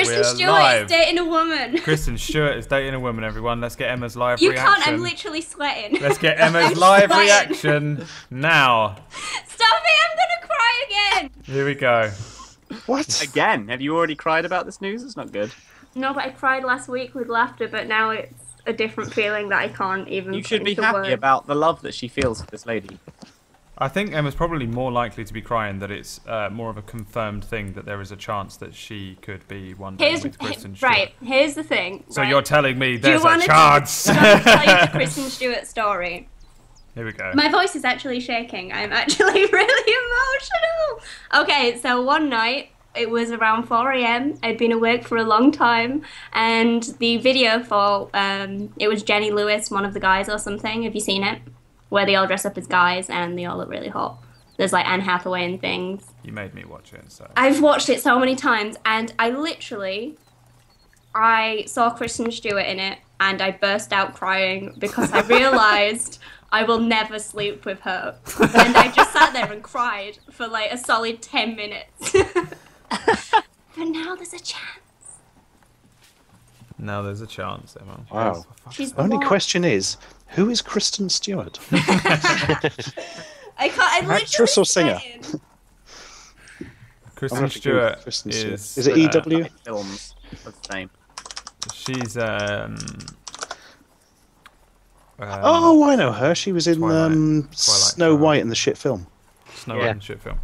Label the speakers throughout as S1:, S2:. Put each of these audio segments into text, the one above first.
S1: Kristen Stewart
S2: live.
S1: is dating a woman.
S2: Kristen Stewart is dating a woman, everyone. Let's get Emma's live
S1: You
S2: reaction.
S1: can't, I'm literally sweating.
S2: Let's get Emma's live reaction now.
S1: Stop it, I'm gonna cry again.
S2: Here we go.
S3: What?
S4: Again? Have you already cried about this news? It's not good.
S1: No, but I cried last week with laughter, but now it's a different feeling that I can't even
S4: You
S1: put
S4: should be
S1: into
S4: happy
S1: words.
S4: about the love that she feels for this lady.
S2: I think Emma's probably more likely to be crying that it's more of a confirmed thing that there is a chance that she could be one day with Kristen Stewart.
S1: Right, here's the thing.
S2: So
S1: right?
S2: you're telling me
S1: Do you
S2: there's a
S1: want
S2: chance?
S1: to tell you the Kristen Stewart story?
S2: Here we go.
S1: My voice is actually shaking. I'm actually really emotional. Okay, so one night, it was around 4 a.m. I'd been awake for a long time, and the video for it was Jenny Lewis, one of the guys or something. Have you seen it? Where they all dress up as guys and they all look really hot. There's like Anne Hathaway and things.
S2: You made me watch it, so.
S1: I've watched it so many times, and I saw Kristen Stewart in it, and I burst out crying because I realised I will never sleep with her. And I just sat there and cried for like a solid 10 minutes. But now there's a chance.
S2: Now there's a chance, Emma.
S3: Wow.
S1: She's
S3: The only question is, who is Kristen Stewart?
S1: I can't. I'm
S3: Actress or singer?
S1: sweating.
S2: Kristen Stewart
S3: Kristen Stewart.
S2: is...
S3: Is it EW?
S4: Films of the same.
S2: She's,
S3: Oh, I know her. She was in
S2: Twilight
S3: Snow White in the shit film.
S2: Snow White and shit film.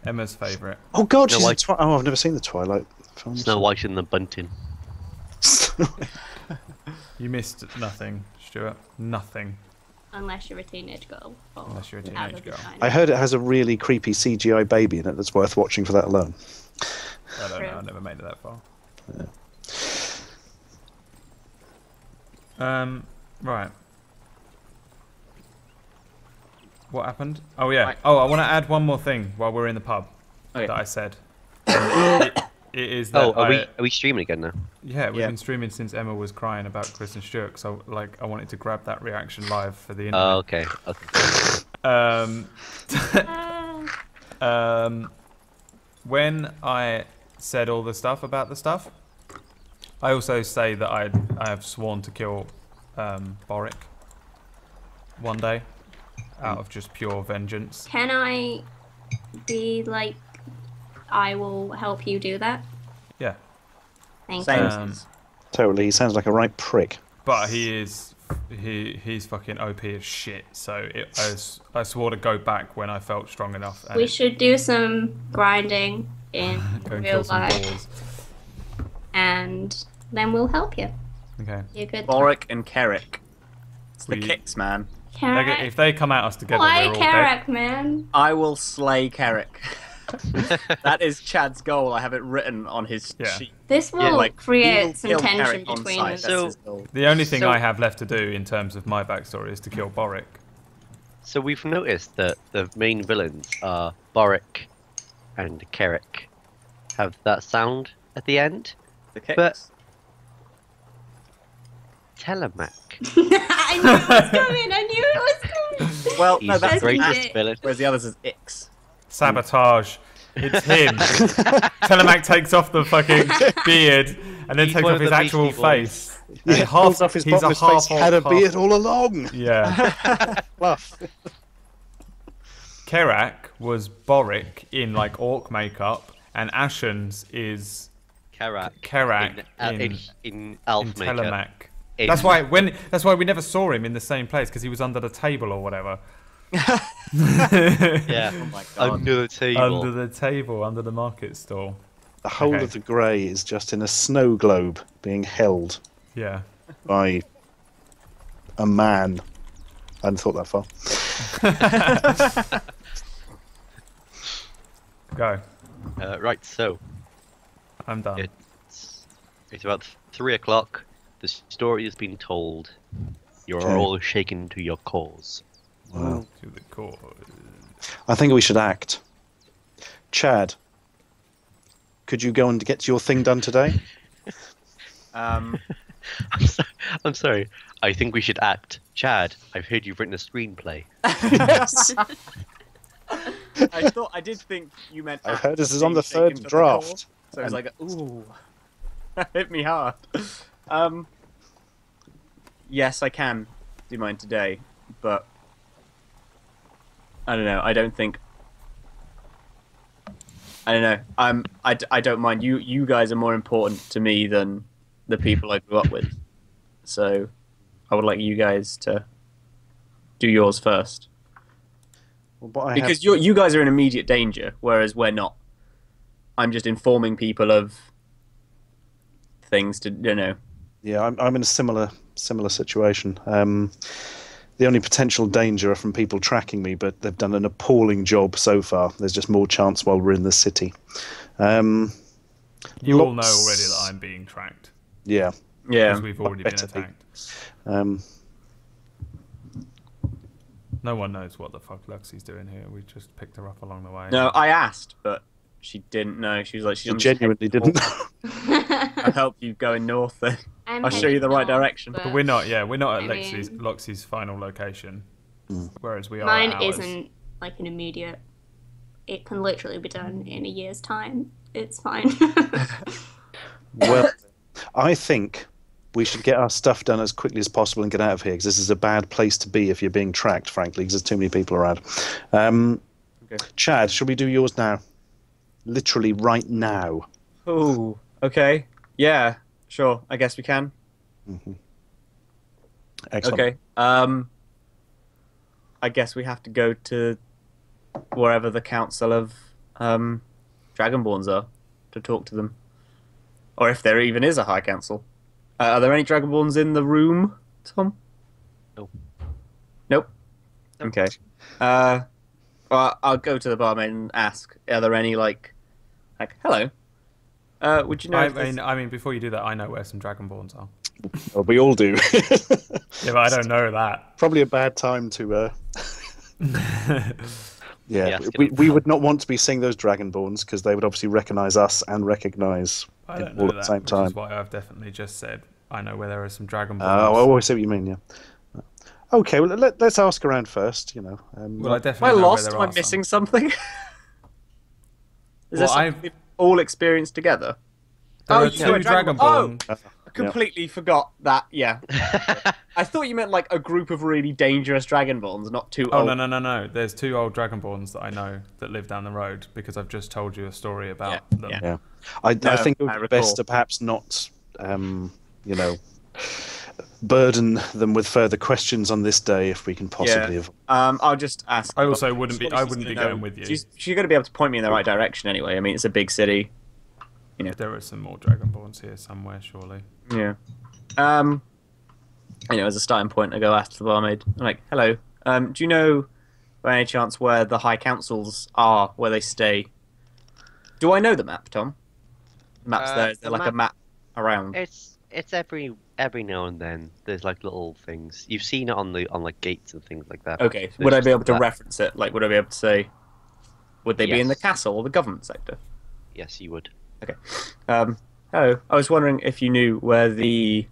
S2: Emma's favourite.
S3: Oh God,
S5: Snow
S3: she's in
S5: White.
S3: Oh, I've never seen the Twilight films.
S5: Snow White and the Bunting.
S2: You missed nothing, Stuart. Nothing.
S1: Unless you're a teenage girl. Or
S2: Unless you're a
S1: out
S2: teenage
S1: of the
S2: girl.
S1: China.
S3: I heard it has a really creepy CGI baby in it that's worth watching for that alone.
S2: I don't know.
S1: True.
S2: I never made it that far. Right. What happened? Oh yeah.
S4: Right.
S2: Oh, I want to add one more thing while we're in the pub
S4: Okay.
S2: that I said. it is that
S5: Oh, are we streaming again now?
S2: Yeah, we've
S4: Yeah.
S2: been streaming since Emma was crying about Kristen Stewart. So I wanted to grab that reaction live for the internet.
S5: Oh, okay.
S2: When I said all the stuff about the stuff, I also say that I have sworn to kill Boric one day out of just pure vengeance.
S1: Can I be like, I will help you do that?
S2: Yeah,
S1: Thank
S4: Same.
S1: you.
S3: Totally, he sounds like a right prick.
S2: but he's fucking OP as shit. So I swore to go back when I felt strong enough. And
S1: We should do some grinding in
S2: go and
S1: real
S2: kill some
S1: life,
S2: boars.
S1: and then we'll help you.
S2: Okay.
S1: You're good.
S4: Boric and Carrick. It's the
S2: We-
S4: kicks, man.
S1: Carrot.
S2: If they come at us together,
S1: Why
S2: we're all dead.
S1: Carrot, man?
S4: I will slay Carrick. That is Chad's goal. I have it written on his
S2: Yeah.
S4: sheet.
S1: This will
S4: He will
S1: create some
S4: kill
S1: tension
S4: Carrick on
S1: between
S4: sight.
S1: us.
S4: That's
S5: So-
S4: his goal.
S2: The only thing
S5: So-
S2: I have left to do in terms of my backstory is to kill Boric.
S5: So we've noticed that the main villains are Boric and Carrick. Have that sound at the end?
S4: The kicks.
S5: But- Telemac.
S1: I knew it was coming. I knew it was coming.
S4: Well,
S5: He's
S4: no,
S5: the
S4: that's
S5: greatest
S1: it.
S5: villain.
S4: whereas the others is Ix.
S2: Sabotage. It's him. Telemac takes off the fucking beard and then
S5: He's
S2: takes
S5: one
S2: off
S5: of
S2: his
S5: the
S2: actual
S5: Beastie Boys.
S2: face.
S3: Yeah,
S2: And
S3: pulls off his
S2: he's
S3: bottom
S2: a
S3: of his face,
S2: half
S3: had a
S2: orc,
S3: beard all along.
S2: Yeah.
S3: Fluff.
S2: Kerak was Boric in like orc makeup, and Ashens is
S5: Karak.
S2: Kerak
S5: in elf
S2: in
S5: makeup.
S2: Telemac.
S5: In-
S2: That's why we never saw him in the same place, because he was under the table or whatever.
S5: Yeah.
S4: Oh my god.
S5: Under the table.
S2: Under the table, under the market stall.
S3: The whole
S2: Okay.
S3: of the grey is just in a snow globe being held
S2: Yeah.
S3: by a man. I hadn't thought that far.
S2: Go.
S5: Right, so
S2: I'm done.
S5: it's about 3 o'clock. The story has been told. You're
S3: Okay.
S5: all shaken to your cores.
S3: Wow.
S2: To the core.
S3: I think we should act. Chad, could you go and get your thing done today?
S4: Um,
S5: I'm sorry. I think we should act. Chad, I've heard you've written a screenplay.
S3: Yes.
S4: I did think you meant.
S3: I've
S4: act
S3: heard this is on
S4: being
S3: the
S4: shaken
S3: third
S4: to the
S3: draft.
S4: So it's like, ooh, that hit me hard. Yes, I can do mine today, but I don't know. I don't think. I don't know. I don't mind. You guys are more important to me than the people I grew up with. So I would like you guys to do yours first.
S3: Well, but
S4: Because you guys are in immediate danger, whereas we're not. I'm just informing people of things to, you know.
S3: Yeah, I'm in a similar situation. The only potential danger are from people tracking me, but they've done an appalling job so far. There's just more chance while we're in the city.
S2: You all know
S3: lots-
S2: already that I'm being tracked.
S3: Yeah.
S4: Yeah.
S2: Because we've already been
S3: better be.
S2: attacked. No one knows what the fuck Luxie's doing here. We just picked her up along the way.
S4: No, I asked, but she didn't know. She was like,
S3: She genuinely didn't know.
S4: I'll help you going north then.
S1: I'm
S4: I'll show you the right
S1: heading north,
S4: direction.
S2: But we're not at
S1: I mean-
S2: Luxie's final location. Whereas we are
S1: Mine
S2: at ours.
S1: isn't like an immediate. It can literally be done in a year's time. It's fine.
S3: Well, I think we should get our stuff done as quickly as possible and get out of here, because this is a bad place to be if you're being tracked, frankly, because there's too many people around.
S4: Okay.
S3: Chad, shall we do yours now? Literally right now.
S4: Oh, okay. Yeah, sure. I guess we can.
S3: Excellent.
S4: Okay. I guess we have to go to wherever the council of Dragonborns are to talk to them. Or if there even is a high council. Are there any Dragonborns in the room, Tom?
S5: Nope.
S4: Nope. Okay. Well, I'll go to the barmaid and ask, are there any, like hello? Would you know if there's-
S2: I mean, before you do that, I know where some Dragonborns are.
S3: Well, we all do.
S2: Yeah, but I don't know that.
S3: Probably a bad time to...
S5: Yeah,
S3: we would not want to be seeing those Dragonborns, because they would obviously recognise us and recognise
S2: I don't
S3: all
S2: know
S3: at the
S2: that,
S3: same
S2: which
S3: time.
S2: is why I've definitely just said I know where there are some Dragonborns.
S3: Oh, I see what you mean, yeah. Okay, well, let's ask around first, you know.
S2: Well, I
S4: Am I
S2: definitely know
S4: lost?
S2: where there
S4: Am I
S2: are
S4: missing something? Is
S2: Well,
S4: there something we've all experienced together?
S2: There
S4: Oh,
S2: are
S4: you
S2: two
S4: know a Dragonborn.
S2: Dragonborn.
S4: I completely forgot that, yeah. I thought you meant like a group of really dangerous Dragonborns, not two
S2: Oh,
S4: old...
S2: no. There's two old Dragonborns that I know that live down the road, because I've just told you a story about
S4: Yeah,
S2: them.
S4: yeah.
S3: Yeah. I think it would
S4: I
S3: be
S4: recall.
S3: best to perhaps not, you know, burden them with further questions on this day if we can possibly
S4: Yeah.
S3: avoid.
S4: I'll just ask...
S2: I also wouldn't be.
S4: Surely
S2: I
S4: she's
S2: wouldn't be
S4: gonna
S2: going
S4: know.
S2: with you.
S4: She's going to be able to point me in the right direction anyway. I mean, it's a big city.
S2: There are some more Dragonborns here somewhere, surely.
S4: Yeah. As a starting point, I go ask the barmaid. I'm like, hello. Do you know, by any chance, where the high councils are, where they stay? Do I know the map, Tom? The map's there. Is there
S5: the
S4: like a map around?
S5: It's every now and then. There's like little things. You've seen it on like gates and things like that.
S4: Okay.
S5: There's
S4: Would I
S5: just
S4: be able to
S5: that.
S4: reference it? Like, would I be able to say, would they be in the
S5: Yes.
S4: castle or the government sector?
S5: Yes, you would.
S4: Okay. Hello. I was wondering if you knew where the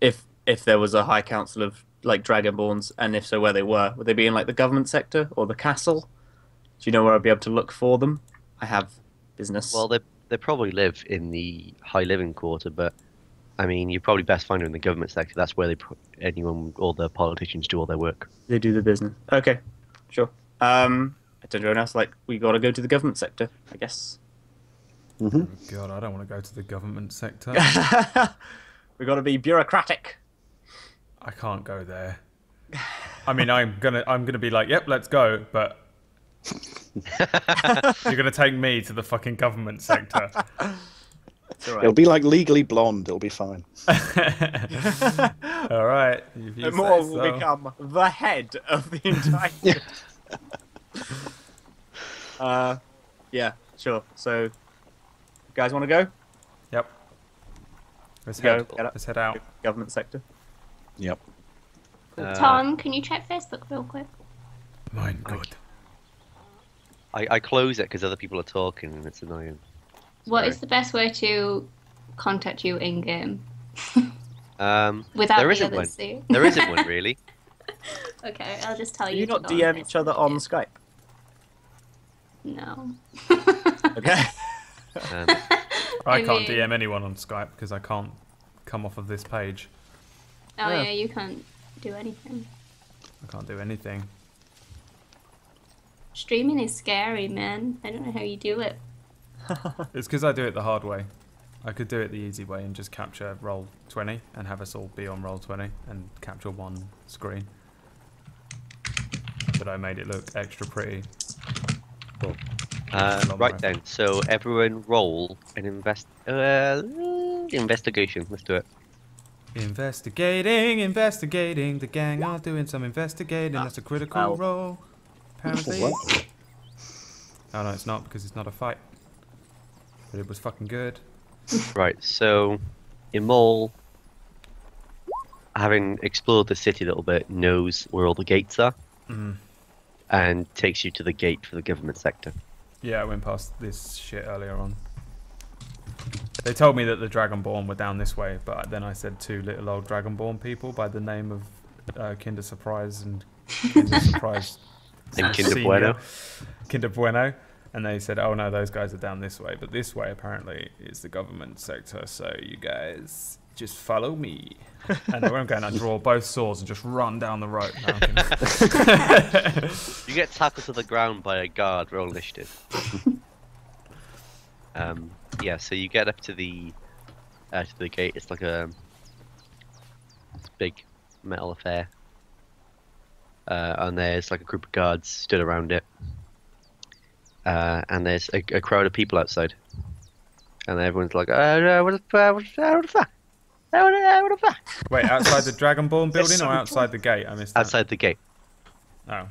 S4: if there was a high council of like Dragonborns, and if so, where they were. Would they be in like the government sector or the castle? Do you know where I'd be able to look for them? I have business.
S5: Well, they probably live in the high living quarter, but I mean, you're probably best find them in the government sector. That's where all the politicians do all their work.
S4: They do the business. Okay, sure. I turned to everyone else like, we got to go to the government sector, I guess.
S2: Oh, God, I don't want to go to the government sector.
S4: We got to be bureaucratic.
S2: I can't go there. I mean, I'm gonna be like, yep, let's go, but you're gonna take me to the fucking government sector.
S4: It's all
S3: It'll
S4: right.
S3: be like Legally Blonde. It'll be fine.
S2: All right, if you
S4: The
S2: say
S4: more will
S2: so.
S4: become the head of the entire. Yeah, sure. So, you guys want to go?
S2: Yep. Let's
S4: Go,
S2: head.
S4: get up.
S2: Let's head out.
S4: Government sector.
S3: Yep.
S1: Tom, can you check Facebook real quick?
S2: Mine good.
S5: I close it because other people are talking and it's annoying.
S1: What is the best way to contact you in game without
S5: There
S1: the
S5: isn't
S1: others
S5: one.
S1: seeing?
S5: There isn't one really.
S1: Okay, I'll just tell
S4: Do
S1: you.
S4: you
S1: to
S4: not
S1: go on
S4: DM each other on
S1: Facebook.
S4: Skype?
S1: No.
S4: Okay.
S5: Um,
S2: I can't
S1: mean-
S2: DM anyone on Skype because I can't come off of this page.
S1: Oh
S4: Yeah.
S1: yeah, you can't do anything.
S2: I can't do anything.
S1: Streaming is scary, man. I don't know how you do it.
S2: It's because I do it the hard way. I could do it the easy way and just capture roll 20 and have us all be on roll 20 and capture one screen. But I made it look extra pretty.
S5: cool.
S2: Long
S5: Right
S2: way.
S5: then, so everyone roll an investigation. Let's do it.
S2: Investigating. The gang are doing some investigating. That's a critical
S4: Ow.
S2: roll. Apparently.
S3: What?
S2: Oh no, it's not because it's not a fight. But it was fucking good.
S5: Right, so Imol, having explored the city a little bit, knows where all the gates are
S2: Mhm.
S5: and takes you to the gate for the government sector.
S2: Yeah, I went past this shit earlier on. They told me that the Dragonborn were down this way, but then I said two little old Dragonborn people by the name of Kinder Surprise and Kinder Surprise
S5: And Kinder
S2: Senior.
S5: Bueno.
S2: Kinder Bueno. And they said, oh no, those guys are down this way. But this way, apparently, is the government sector. So you guys just follow me. And where I'm going, I draw both swords and just run down the road. No, I'm kidding.
S5: You get tackled to the ground by a guard. Roll initiative. Yeah, so you get up to the gate. It's like a big metal affair, and there's like a group of guards stood around it, and there's a crowd of people outside, and everyone's like, what the fuck? What the fuck? What the fuck?
S2: Wait, outside the Dragonborn building
S4: so
S2: or outside the gate? I missed that.
S5: Outside the gate.
S2: Oh.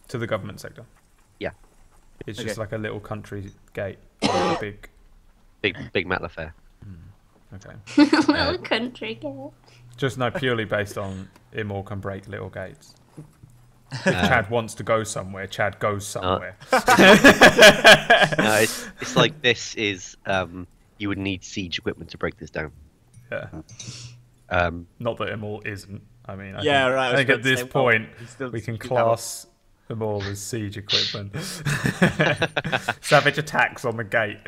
S2: To the government sector.
S5: Yeah.
S2: It's
S4: Okay.
S2: just like a little country gate. Like a big.
S5: Big metal affair.
S2: Okay.
S1: Little country girl.
S2: Just no, purely based on Immor can break little gates. If Chad wants to go somewhere, Chad goes somewhere.
S5: No, it's like this is you would need siege equipment to break this down.
S2: Yeah. Not that Immor isn't. I mean, I
S4: Yeah,
S2: think,
S4: right, I
S2: I
S4: was
S2: think
S4: about
S2: at
S4: to
S2: this
S4: say, well,
S2: point
S4: he still
S2: we can
S4: does
S2: class Immor as siege equipment. Savage attacks on the gate.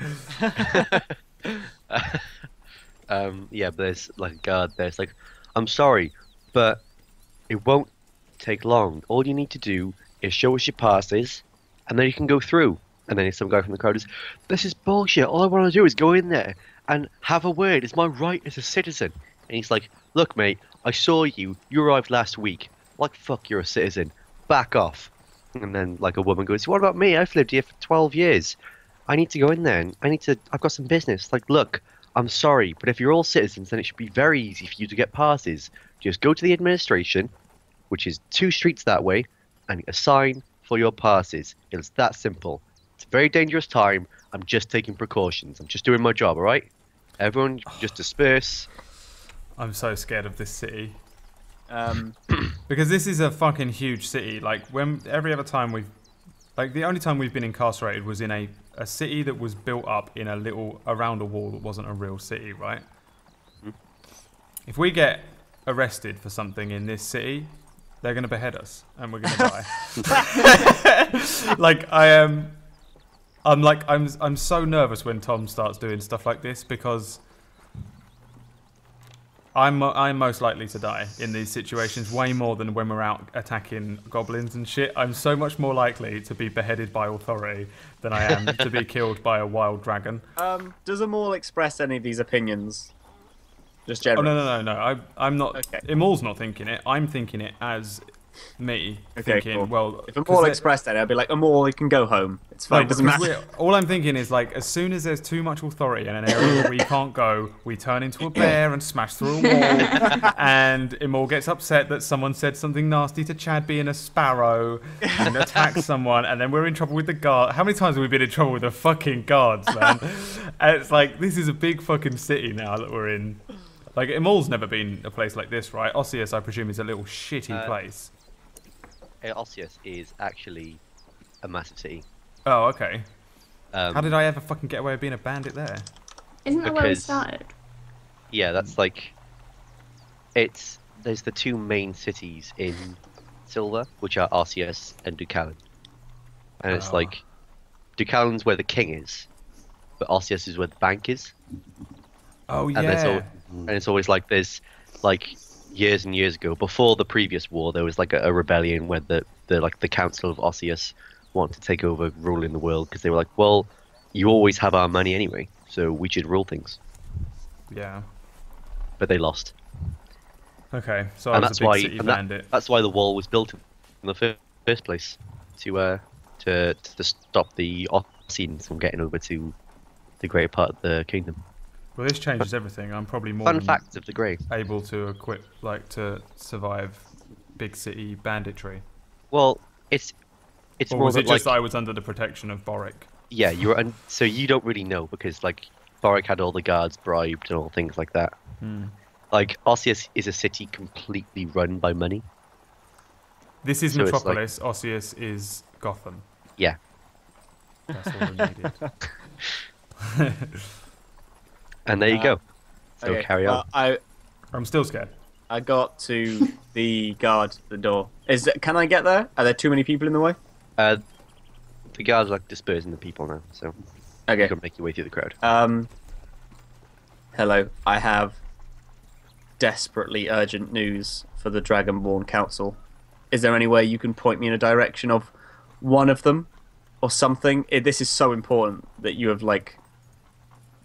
S5: Yeah, but there's like a guard there. It's like, I'm sorry, but it won't take long. All you need to do is show us your passes, and then you can go through. And then some guy from the crowd is, this is bullshit. All I want to do is go in there and have a word. It's my right as a citizen. And he's like, look, mate, I saw you. You arrived last week. Like, fuck, you're a citizen. Back off. And then like a woman goes, what about me? I've lived here for 12 years. I need to go in there. And I've got some business. Like, look, I'm sorry, but if you're all citizens, then it should be very easy for you to get passes. Just go to the administration, which is 2 streets that way, and assign for your passes. It's that simple. It's a very dangerous time. I'm just taking precautions. I'm just doing my job, all right? Everyone just disperse.
S2: I'm so scared of this city.
S4: Um,
S2: Because this is a fucking huge city. Like, when every other time we've... Like, the only time we've been incarcerated was in a city that was built up in a little... around a wall that wasn't a real city, right? If we get arrested for something in this city, they're going to behead us. And we're going to die. Like, I'm so nervous when Tom starts doing stuff like this because... I'm most likely to die in these situations way more than when we're out attacking goblins and shit. I'm so much more likely to be beheaded by authority than I am to be killed by a wild dragon.
S4: does Amal express any of these opinions? Just
S2: Oh
S4: generally.
S2: no! I'm not.
S4: Okay.
S2: Imol's not thinking it. I'm thinking it as me
S4: Okay,
S2: thinking.
S4: cool.
S2: Well,
S4: If
S2: 'cause
S4: Amal
S2: they-
S4: expressed that, I'd be like, Amal, you can go home. It's fine,
S2: No,
S4: doesn't
S2: because
S4: matter.
S2: all I'm thinking is like, as soon as there's too much authority in an area where we can't go, we turn into a bear and smash through a wall. And Imol gets upset that someone said something nasty to Chad being a sparrow and attacks someone, and then we're in trouble with the guard. How many times have we been in trouble with the fucking guards, man? And it's like, this is a big fucking city now that we're in. Like, Imol's never been a place like this, right? Osseous, I presume, is a little shitty place.
S5: Osseous is actually a massive city.
S2: Oh, okay.
S5: Um,
S2: How did I ever fucking get away with being a bandit there?
S1: Isn't that where we
S5: Because-
S1: started?
S5: Yeah, that's like... There's the 2 main cities in Silver, which are Arceus and Ducalon. And it's
S2: Oh.
S5: like... Ducalon's where the king is, but Osseous is where the bank is.
S2: Oh
S5: And there's
S2: yeah.
S5: and it's always like there's like years and years ago, before the previous war, there was like a rebellion where the Council of Osseous wanted to take over ruling the world because they were like, well, you always have our money anyway, so we should rule things.
S2: Yeah.
S5: But they lost.
S2: Okay, so I
S5: And
S2: was
S5: that's
S2: a big
S5: why
S2: city
S5: and that-
S2: bandit.
S5: that's why the wall was built in the first place to stop the Osseans from getting over to the greater part of the kingdom.
S2: Well, this changes everything. I'm probably more
S5: Fun
S2: than
S5: fact of the Grey.
S2: able to equip, like, to survive big city banditry.
S5: Well, it's
S2: Or
S5: more
S2: was
S5: that
S2: it just
S5: like
S2: I was under the protection of Boric?
S5: yeah, so you don't really know because like Boric had all the guards bribed and all things like that.
S2: Hmm.
S5: Like Osseous is a city completely run by money.
S2: This is
S5: So it's like-
S2: Metropolis. Osseous is Gotham.
S5: Yeah.
S2: That's all we needed.
S5: And there you go. So
S4: Okay,
S5: carry on.
S4: well,
S2: I'm still scared.
S4: I got to the guard at the door. Can I get there? Are there too many people in the way?
S5: The guards are like dispersing the people now, so you
S4: Okay.
S5: can make your way through the crowd.
S4: Hello. I have desperately urgent news for the Dragonborn Council. Is there any way you can point me in a direction of one of them or something? This is so important that you have like.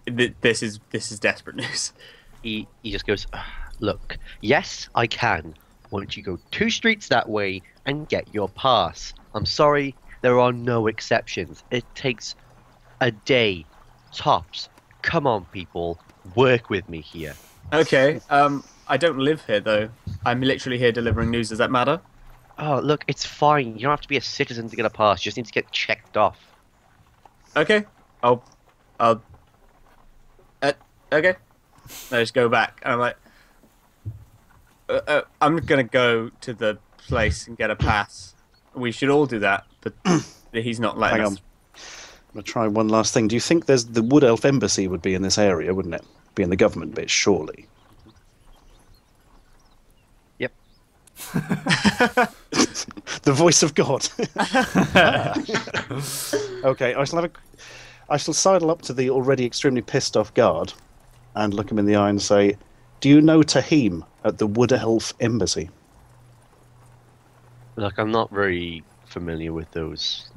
S4: This is desperate news.
S5: He just goes, look, yes, I can. Why don't you go 2 streets that way and get your pass? I'm sorry, there are no exceptions. It takes a day, tops. Come on, people, work with me here.
S4: Okay. I don't live here though. I'm literally here delivering news. Does that matter?
S5: Oh, look, it's fine. You don't have to be a citizen to get a pass. You just need to get checked off.
S4: Okay. I'll. Okay. I just go back, and I'm like, I'm gonna go to the place and get a pass. We should all do that, but he's not letting
S3: Hang
S4: us.
S3: on. I'm going to try one last thing. Do you think there's the Wood Elf Embassy would be in this area, wouldn't it? Be in the government bit, surely.
S5: Yep.
S3: The voice of God. Okay, I shall sidle up to the already extremely pissed off guard and look him in the eye and say, "Do you know Tahim at the Wood Elf Embassy?"
S5: Look, I'm not very familiar with those.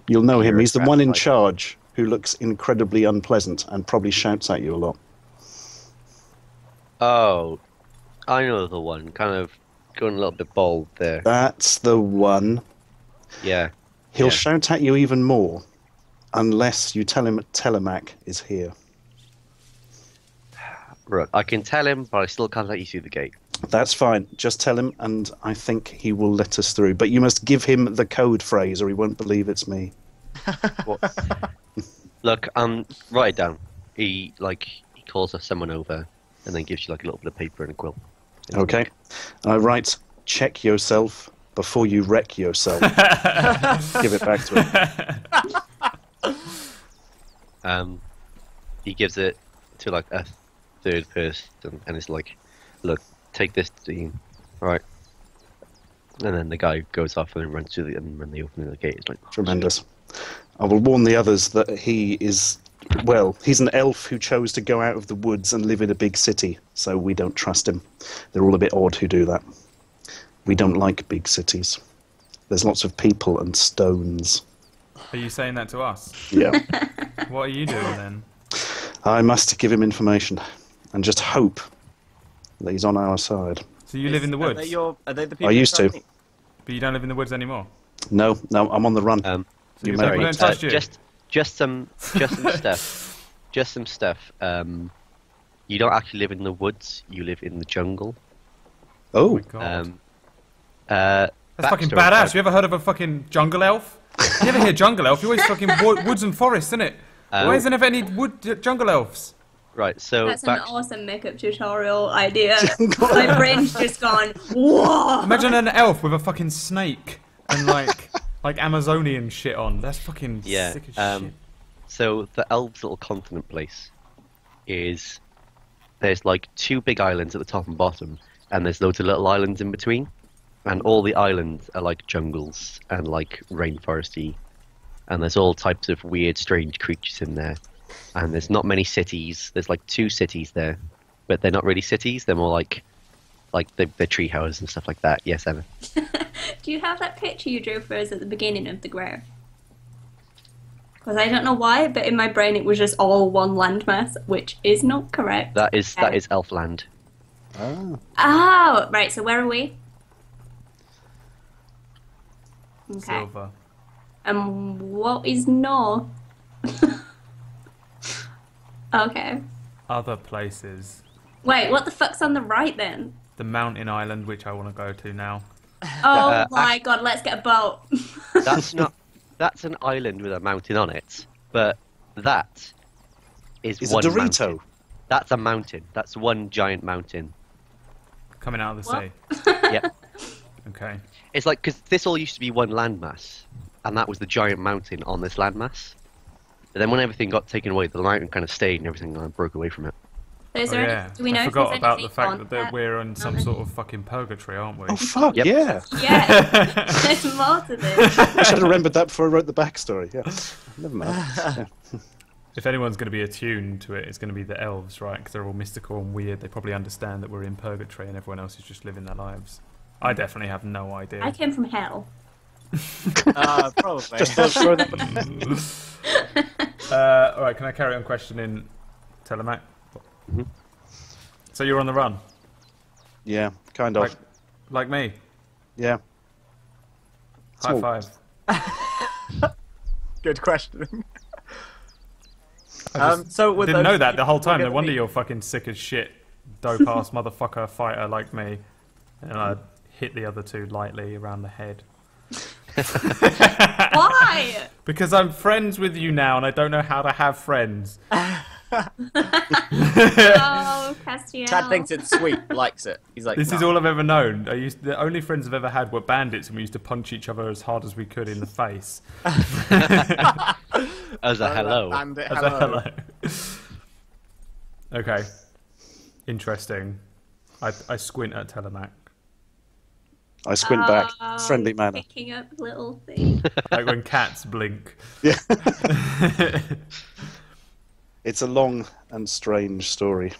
S3: You'll know him. He's the one in
S5: Bureaucrat, like-
S3: charge who looks incredibly unpleasant and probably shouts at you a lot.
S5: Oh, I know the one. Kind of going a little bit bold there.
S3: That's the one.
S5: Yeah.
S3: He'll
S5: Yeah.
S3: shout at you even more unless you tell him Telemac is here.
S5: Right. I can tell him, but I still can't let you through the gate.
S3: That's fine. Just tell him, and I think he will let us through. But you must give him the code phrase, or he won't believe it's me.
S5: Look, write it down. He calls someone over, and then gives you like a little bit of paper and a quill.
S3: Okay. I write, "Check yourself before you wreck yourself." Give it back to him.
S5: He gives it to like a third person, and it's like, look, take this, Dean. Right. And then the guy goes off and then runs through and when they open the gate, it's like
S3: Tremendous. I will warn the others that he is, well, he's an elf who chose to go out of the woods and live in a big city, so we don't trust him. They're all a bit odd who do that. We don't like big cities. There's lots of people and stones.
S2: Are you saying that to us?
S3: Yeah.
S2: What are you doing then?
S3: I must give him information and just hope that he's on our side.
S2: So you live in the woods,
S4: Are they the people?
S3: I used to.
S2: but you don't live in the woods anymore.
S3: No, I'm on the run.
S2: So
S3: You
S2: you
S3: may
S2: people
S3: be.
S2: don't trust you.
S5: just some stuff. Just some stuff. You don't actually live in the woods. You live in the jungle.
S3: Oh,
S2: God.
S5: That's
S2: That's fucking badass. You ever heard of a fucking jungle elf? You never hear jungle elf. You always fucking woods and forests, isn't it? Why isn't there any jungle elves?
S5: Right. So
S1: That's an awesome makeup tutorial idea. My brain's just gone, whoa!
S2: Imagine an elf with a fucking snake and like Amazonian shit on. That's fucking
S5: Yeah.
S2: sick as shit.
S5: So the elves' little continent place is there's like 2 big islands at the top and bottom, and there's loads of little islands in between, and all the islands are like jungles and like rainforesty, and there's all types of weird, strange creatures in there. And there's not many cities. There's like 2 cities there, but they're not really cities. They're more like they're tree houses and stuff like that. Yes, Emma.
S1: Do you have that picture you drew for us at the beginning of the graph? Because I don't know why, but in my brain it was just all one landmass, which is not correct.
S5: That is Elfland.
S3: Ah.
S1: Oh, right. So where are we? Okay.
S2: Silver.
S1: What is north? Okay.
S2: Other places.
S1: Wait, what the fuck's on the right then?
S2: The mountain island, which I want to go to now.
S1: Oh my god, let's get a boat.
S5: That's not. That's an island with a mountain on it, but that is
S3: Is
S5: one
S3: a Dorito.
S5: mountain. That's a mountain. That's one giant mountain.
S2: Coming out of the
S1: What?
S2: sea.
S5: Yep.
S2: Okay.
S5: It's like because this all used to be one landmass, and that was the giant mountain on this landmass. But then when everything got taken away, the mountain kind of stayed, and everything kind of broke away from it.
S1: So is
S2: Oh,
S1: there
S2: yeah.
S1: do we know
S2: I
S1: if there's
S2: forgot about the
S1: anything
S2: fact
S1: on
S2: that we're in some
S1: mountain?
S2: sort of fucking purgatory, aren't we?
S3: Oh fuck
S5: Yep.
S3: yeah!
S1: Yeah, there's more to this.
S3: I should have remembered that before I wrote the backstory. Yeah, never mind. Yeah.
S2: If anyone's going to be attuned to it, it's going to be the elves, right? Because they're all mystical and weird. They probably understand that we're in purgatory and everyone else is just living their lives. I definitely have no idea.
S1: I came from hell.
S4: Probably.
S3: Just throw that.
S2: All right, can I carry on questioning Telemac?
S5: Mhm.
S2: So you're on the run,
S3: Yeah, kind of.
S2: like me.
S3: Yeah.
S2: High
S3: Small.
S2: five.
S4: Good question.
S2: I just
S4: So with
S2: didn't
S4: those
S2: know that the whole
S4: people
S2: time. No
S4: gonna
S2: wonder
S4: be-
S2: you're fucking sick as shit, dope ass motherfucker fighter like me. And I hit the other 2 lightly around the head.
S1: Why?
S2: Because I'm friends with you now, and I don't know how to have friends.
S1: Oh, Castiel.
S4: Chad thinks it's sweet, likes it. He's like,
S2: This is
S4: "No."
S2: all I've ever known. The only friends I've ever had were bandits, and we used to punch each other as hard as we could in the face.
S5: As a hello.
S4: Bandit,
S2: As
S4: hello.
S2: a hello. Okay. Interesting. I squint at Telemac.
S3: I squint back,
S1: Oh,
S3: friendly manner.
S1: Picking up little things.
S2: Like when cats blink.
S3: Yeah. It's a long and strange story,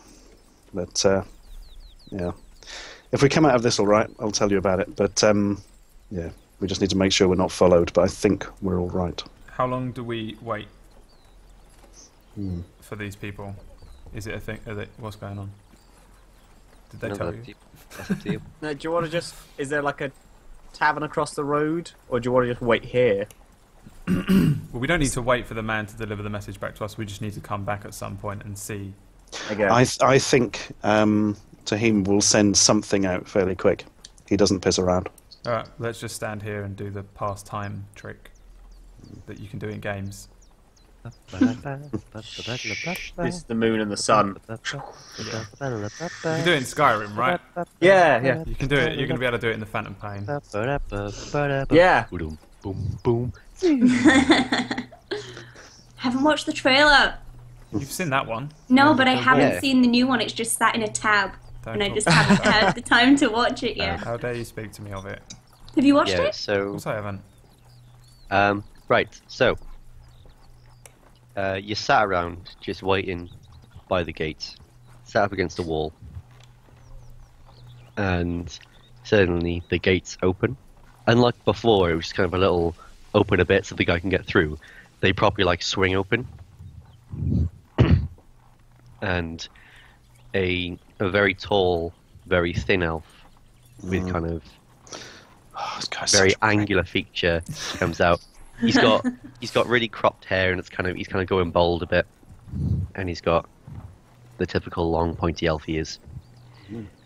S3: but yeah. If we come out of this all right, I'll tell you about it. But yeah, we just need to make sure we're not followed. But I think we're all right.
S2: How long do we wait for these people? Is it a thing? What's going on? Did they
S5: No,
S2: tell
S5: that's
S2: you?
S5: That's up to you.
S4: No, do you want to just... Is there like a tavern across the road? Or do you want to just wait here?
S2: Well, we don't need to wait for the man to deliver the message back to us. We just need to come back at some point and see.
S4: Again.
S3: I think Tahim will send something out fairly quick. He doesn't piss around.
S2: All right, let's just stand here and do the past time trick that you can do in games.
S4: This is the moon and the sun.
S2: You can do it in Skyrim, right?
S4: Yeah, yeah.
S2: You can do it. You're going to be able to do it in the Phantom Pain.
S4: Yeah.
S5: Boom, boom, boom.
S1: Haven't watched the trailer.
S2: You've seen that one.
S1: No, but I
S2: Don't
S1: haven't
S5: Yeah.
S1: seen the new one. It's just sat in a tab,
S2: Don't
S1: and I
S2: talk
S1: just
S2: about
S1: haven't
S2: that.
S1: had the time to watch it yet.
S2: How dare you speak to me of it?
S1: Have you watched
S5: Yeah,
S1: it?
S2: Of
S5: so
S2: course I haven't.
S5: right, so you sat around just waiting by the gate, sat up against the wall, and suddenly the gates open. Unlike before, it was just kind of a little open a bit so the guy can get through. They properly like swing open, and a very tall, very thin elf with kind of
S3: Oh, this guy's
S5: very
S3: such a prick.
S5: angular feature comes out. He's got really cropped hair and he's kind of going bald a bit, and he's got the typical long pointy elf ears,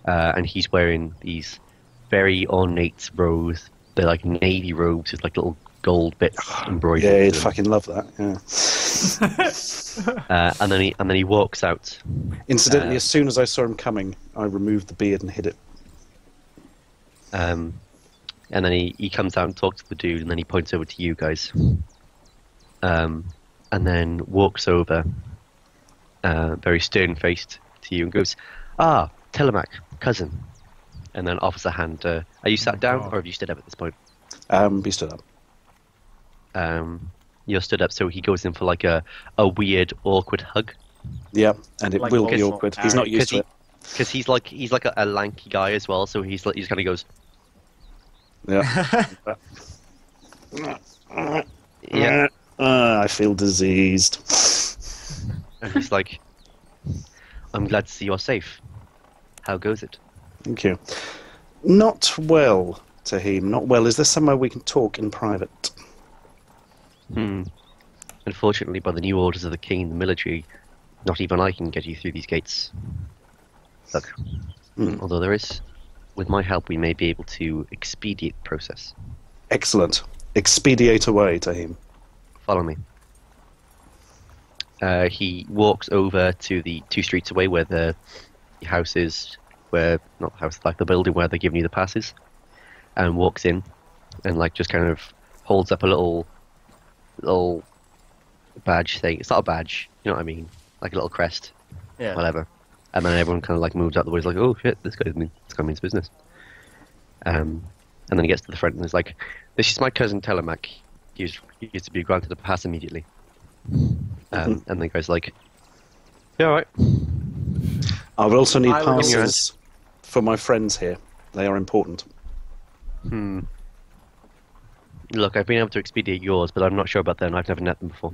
S5: and he's wearing these very ornate robes. They're like navy robes with like little gold bits embroidered.
S3: Yeah,
S5: into
S3: he'd
S5: them.
S3: fucking love that. Yeah.
S5: And then he walks out.
S3: Incidentally, as soon as I saw him coming, I removed the beard and hid it.
S5: And then he comes out and talks to the dude, and then he points over to you guys. And then walks over, very stern-faced to you, and goes, "Ah, Telemac, cousin." And then offers a hand. Are you sat down,
S2: God.
S5: or have you stood up at this point?
S3: Be stood up.
S5: You're stood up, so he goes in for like a weird, awkward hug.
S3: Yeah, and it
S4: Like
S3: will be
S4: Voldemort.
S3: awkward. He's not used to it.
S5: Because he's like a lanky guy as well, so he just kind of goes,
S3: Yeah.
S5: yeah,
S3: I feel diseased.
S5: and he's like, I'm glad to see you're safe. How goes it?
S3: Thank you. Not well, Tahim. Not well. Is there somewhere we can talk in private?
S5: Unfortunately, by the new orders of the king and the military, not even I can get you through these gates. Look, although with my help, we may be able to expedite the process.
S3: Excellent. Expedite away, Tahim.
S5: Follow me. He walks over to the 2 streets away where the house is, not the house, like the building where they're giving you the passes, and walks in, and like just kind of holds up a little badge thing. It's not a badge, you know what I mean? Like a little crest,
S4: Yeah.
S5: whatever. And then everyone kind of like moves out the way. He's like, oh shit, this guy means business. And then he gets to the front and he's like, this is my cousin Telemac. He used to be granted a pass immediately. And the guy's like, yeah, all right.
S3: I will also need
S4: I will-
S3: passes for my friends here. They are important.
S5: Look, I've been able to expedite yours, but I'm not sure about them. I've never met them before.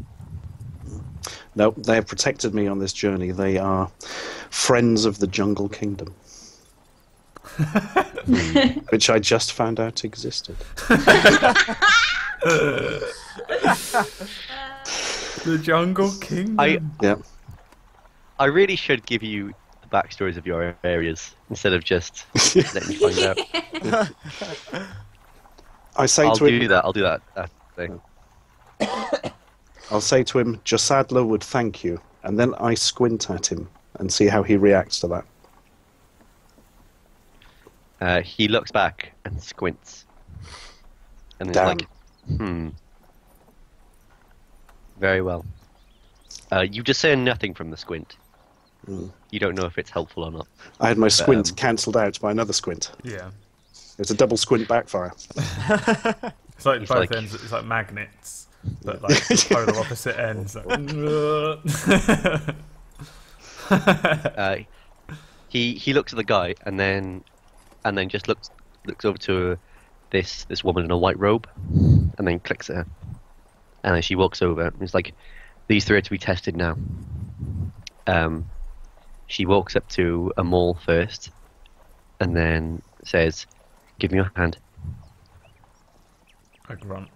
S3: No, they have protected me on this journey. They are friends of the Jungle Kingdom. Which I just found out existed.
S2: The Jungle King.
S3: Yeah.
S5: I really should give you the backstories of your areas instead of just letting you find out.
S3: I say
S5: I'll
S3: to him,
S5: do that. I'll do that thing.
S3: I'll say to him, Josadler would thank you, and then I squint at him and see how he reacts to that.
S5: He looks back and squints, and he's
S3: Damn.
S5: like, very well. You discern nothing from the squint. You don't know if it's helpful or not.
S3: I had my squint cancelled out by another squint.
S2: Yeah.
S3: It's a double squint backfire.
S2: It's like
S5: It's
S2: both
S5: like-
S2: ends. It's like magnets, but like polar opposite ends.
S5: He looks at the guy and then just looks over to this woman in a white robe, and then clicks at her. And then she walks over. And he's like, "These 3 are to be tested now." She walks up to a mall first, and then says, "Give me your hand."
S2: I grunt.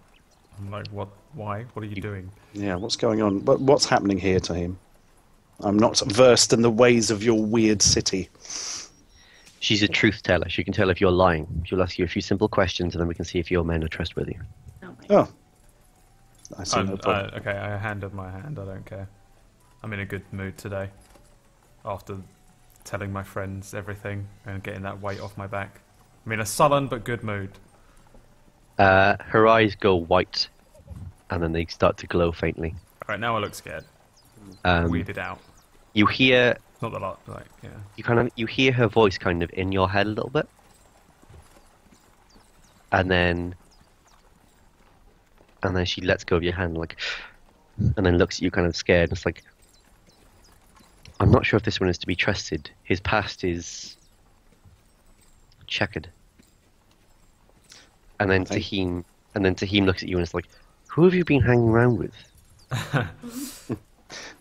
S2: I'm like, what? Why? What are you doing?
S3: Yeah, what's going on? What's happening here to him? I'm not versed in the ways of your weird city.
S5: She's a truth teller. She can tell if you're lying. She'll ask you a few simple questions, and then we can see if your men are trustworthy.
S3: Oh. I see no problem.
S2: Okay, I handed my hand. I don't care. I'm in a good mood today. After telling my friends everything and getting that weight off my back. I'm in a sullen but good mood.
S5: Her eyes go white, and then they start to glow faintly.
S2: Alright, now I look scared. Weirded out.
S5: You hear
S2: Not a lot, like, yeah.
S5: you hear her voice kind of in your head a little bit, and then she lets go of your hand, like, and then looks at you kind of scared. It's like, I'm not sure if this one is to be trusted. His past is checkered. And then Tahim looks at you and is like, who have you been hanging around with?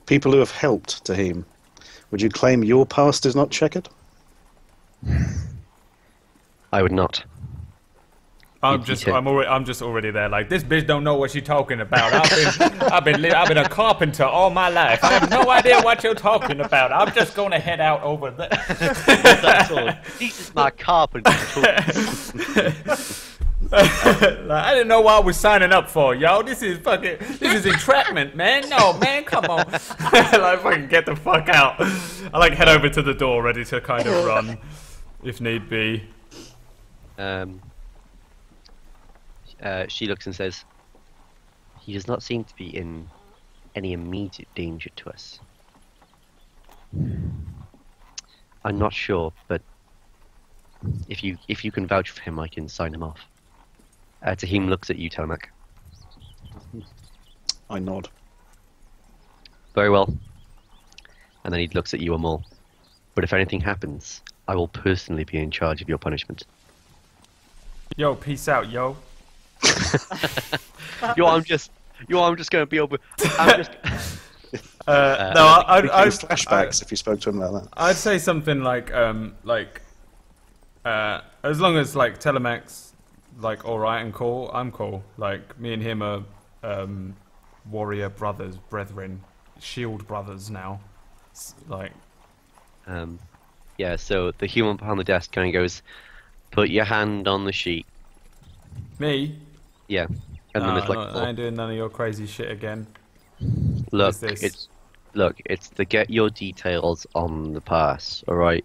S3: People who have helped Tahim. Would you claim your past is not checkered?
S5: I would not.
S2: I'm just already there. Like, this bitch don't know what she's talking about. I've been a carpenter all my life. I have no idea what you're talking about. I'm just gonna head out over there.
S5: That's all. This is my carpenter.
S2: Like, I didn't know what I was signing up for, yo. This is entrapment, man. No, man, come on. Like, fucking get the fuck out. I like head over to the door, ready to kind of run, if need be.
S5: She looks and says, he does not seem to be in any immediate danger to us. I'm not sure, but if you can vouch for him, I can sign him off. Tahim looks at you, Telemac.
S3: I nod.
S5: Very well. And then he looks at you, Amol. But if anything happens, I will personally be in charge of your punishment.
S2: Yo, peace out, yo.
S5: I'm just gonna be over. I'm just.
S2: No,
S3: I'd flashbacks if you spoke to him like that.
S2: I'd say something like, as long as like Telemach's like all right and cool, I'm cool. Like me and him are warrior brothers, brethren, shield brothers now. Like,
S5: Yeah. So the human behind the desk kind of goes, "Put your hand on the sheet."
S2: me?
S5: Yeah. And then there's like,
S2: I ain't doing none of your crazy shit again.
S5: look,
S2: is this?
S5: it's to get your details on the pass. All right.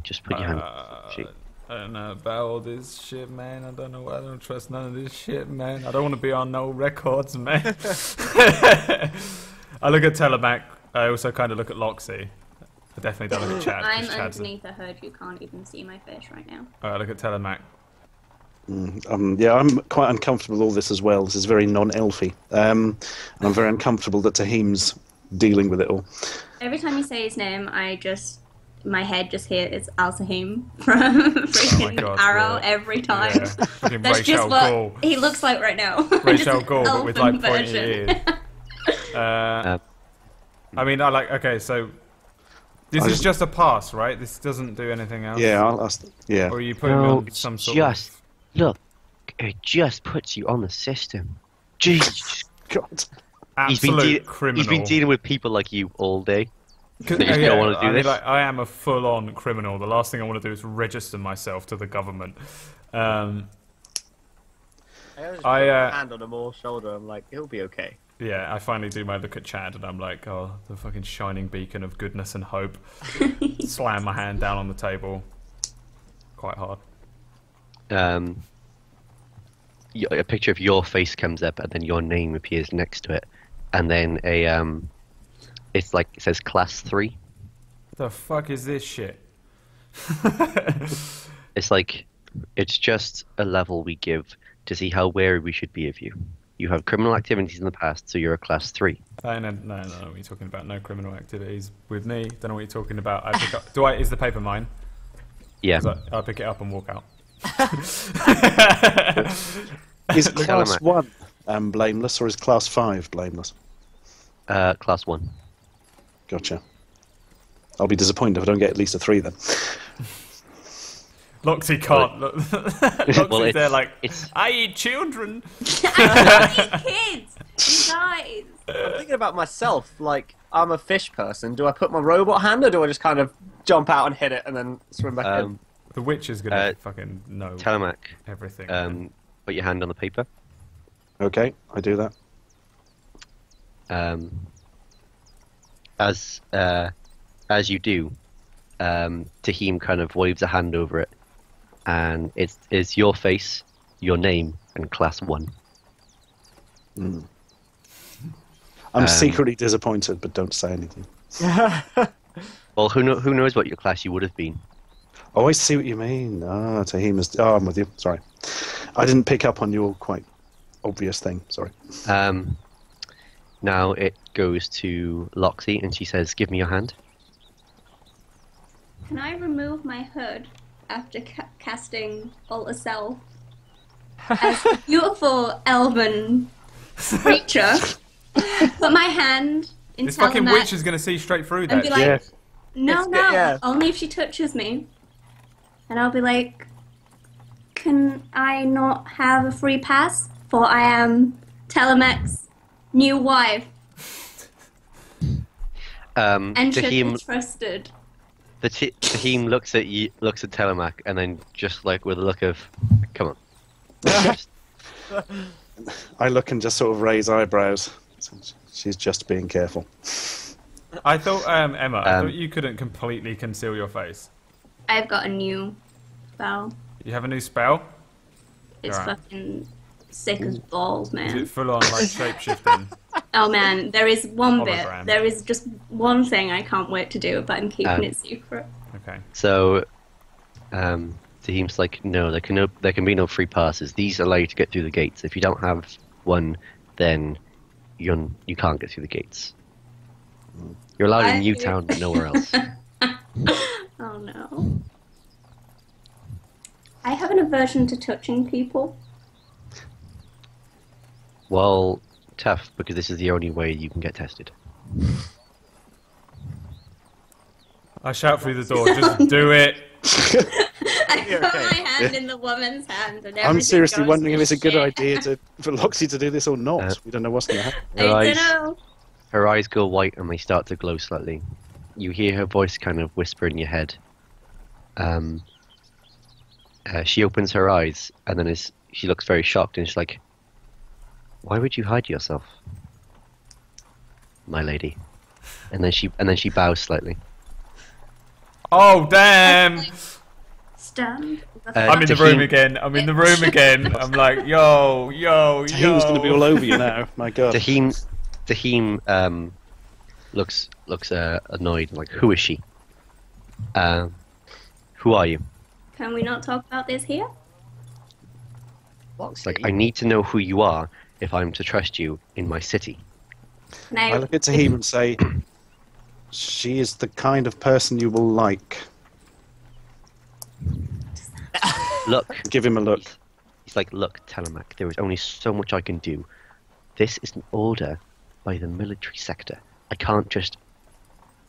S5: Just put your hand on the sheet.
S2: I don't know about all this shit, man. I don't trust none of this shit, man. I don't want to be on no records, man. I look at Telemach. I also kind of look at Loxy. I definitely don't look at Chad. 'cause
S1: I'm
S2: Chad's
S1: underneath a hood. You can't even see my face right now.
S2: I look at Telemach.
S3: Yeah, I'm quite uncomfortable with all this as well. This is very non-elfy. And I'm very uncomfortable that Tahim's dealing with it all.
S1: Every time you say his name, my head just hears Al-Sahim from freaking
S2: God,
S1: Arrow
S2: yeah.
S1: every time.
S2: Yeah, fucking
S1: That's
S2: Rachel
S1: just what
S2: Gore.
S1: he looks like right now.
S2: Rachel
S1: Just
S2: Gore, but with like
S1: elfin
S2: pointy
S1: version.
S2: ears. I mean, okay, so this is just a pass, right? This doesn't do anything else.
S3: Yeah, yeah.
S2: Or are you putting me
S5: No,
S2: on
S5: it's
S2: some sort
S5: just
S2: of...
S5: look. It just puts you on the system. Jeez.
S3: God.
S2: absolute criminal?
S5: He's been dealing with people like you all day.
S2: 'Cause-
S5: They just don't want to do
S2: I mean,
S5: this.
S2: like, I am a full-on criminal. The last thing I want to do is register myself to the government.
S4: I just put my hand on Amor's shoulder. I'm like, it'll be okay.
S2: Yeah, I finally do my look at Chad, and I'm like, oh, the fucking shining beacon of goodness and hope. Slam my hand down on the table. Quite hard.
S5: A picture of your face comes up, and then your name appears next to it, and then it's like it says class 3.
S2: The fuck is this shit?
S5: It's like it's just a level we give to see how wary we should be of you. You have criminal activities in the past, so you're a class 3.
S2: No, what are you talking about? No criminal activities with me. Don't know what you're talking about. Is the paper mine?
S5: Yeah.
S2: 'Cause I'll pick it up and walk out.
S3: Is class 1 blameless, or is class 5 blameless?
S5: Class 1.
S3: Gotcha. I'll be disappointed if I don't get at least a 3 then.
S2: Loxy can't. Loxy's
S5: Well,
S2: there like,
S5: it's
S2: I eat children.
S1: I eat kids. You guys.
S4: I'm thinking about myself. Like, I'm a fish person. Do I put my robot hand, or do I just kind of jump out and hit it and then swim back in?
S2: The witch is gonna fucking know
S5: Telemach.
S2: everything.
S5: Put your hand on the paper.
S3: Okay, I do that.
S5: As you do, Tahim kind of waves a hand over it, and it's your face, your name, and class 1.
S3: I'm secretly disappointed, but don't say anything.
S5: Well, who knows what your class you would have been?
S3: Oh, I see what you mean. Tahim is... Oh, I'm with you. Sorry. I didn't pick up on your quite obvious thing. Sorry.
S5: Now it goes to Loxy, and she says, "Give me your hand."
S1: Can I remove my hood after casting Alter Self as a beautiful elven creature? Put my hand in
S2: This fucking
S1: Telemach
S2: witch is gonna see straight through
S1: and
S2: that.
S1: be like,
S3: Yeah.
S1: no,
S4: yeah.
S1: only if she touches me. And I'll be like, can I not have a free pass? For I am Telemach's new wife and should be
S5: Tahim,
S1: trusted.
S5: Tahim looks at you, looks at Telemach, and then just like with a look of, "Come on."
S3: I look and just sort of raise eyebrows. She's just being careful.
S2: I thought, Emma, I thought you couldn't completely conceal your face.
S1: I've got a new spell.
S2: You have a new spell?
S1: It's
S2: Alright.
S1: fucking sick as balls,
S2: Is
S1: man.
S2: it full on like shapeshifting?
S1: Oh man, there is one
S2: Hologram.
S1: bit. There is just one thing I can't wait to do, but I'm keeping it secret.
S2: Okay.
S5: So, Tahim's like, "No, there can be no free passes. These allow you to get through the gates. If you don't have one, then you can't get through the gates. You're allowed in Newtown, but nowhere else.
S1: Oh no. I have an aversion to touching people.
S5: Well, tough, because this is the only way you can get tested.
S2: I shout through the door, just do it.
S1: I
S4: You're
S1: put
S4: okay.
S1: my hand in the woman's hand, and
S3: I'm
S1: everything
S3: seriously
S1: goes
S3: wondering
S1: to
S3: if it's a good
S1: shit.
S3: idea for Loxy to do this or not. We don't know what's going to happen.
S1: I don't know.
S5: Her eyes go white and they start to glow slightly. You hear her voice kind of whisper in your head. She opens her eyes and then she looks very shocked and she's like, "Why would you hide yourself, my lady?" And then she bows slightly.
S2: Oh damn!
S1: Stand.
S2: I'm in the room again. I'm in the room again. I'm like, yo.
S3: Tahim's going to be all over you now. My God.
S5: Tahim looks annoyed. Like, who is she? Who are you?
S1: Can we not talk about this here?
S5: It's like, I need to know who you are if I'm to trust you in my city.
S1: Now,
S3: I look at Tahim and say, she is the kind of person you will like.
S5: Look.
S3: Give him a look.
S5: He's like, look, Telemac, there is only so much I can do. This is an order by the military sector. I can't just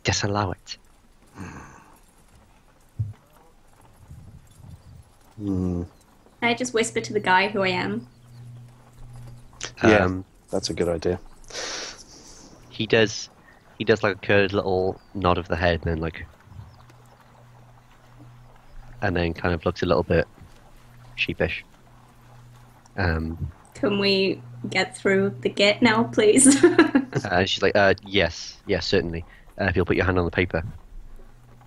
S5: disallow it.
S1: I just whisper to the guy who I am.
S3: Yeah, that's a good idea.
S5: He does like a little nod of the head and then kind of looks a little bit sheepish.
S1: Can we get through the gate now, please?
S5: And she's like, yes, certainly. If you'll put your hand on the paper.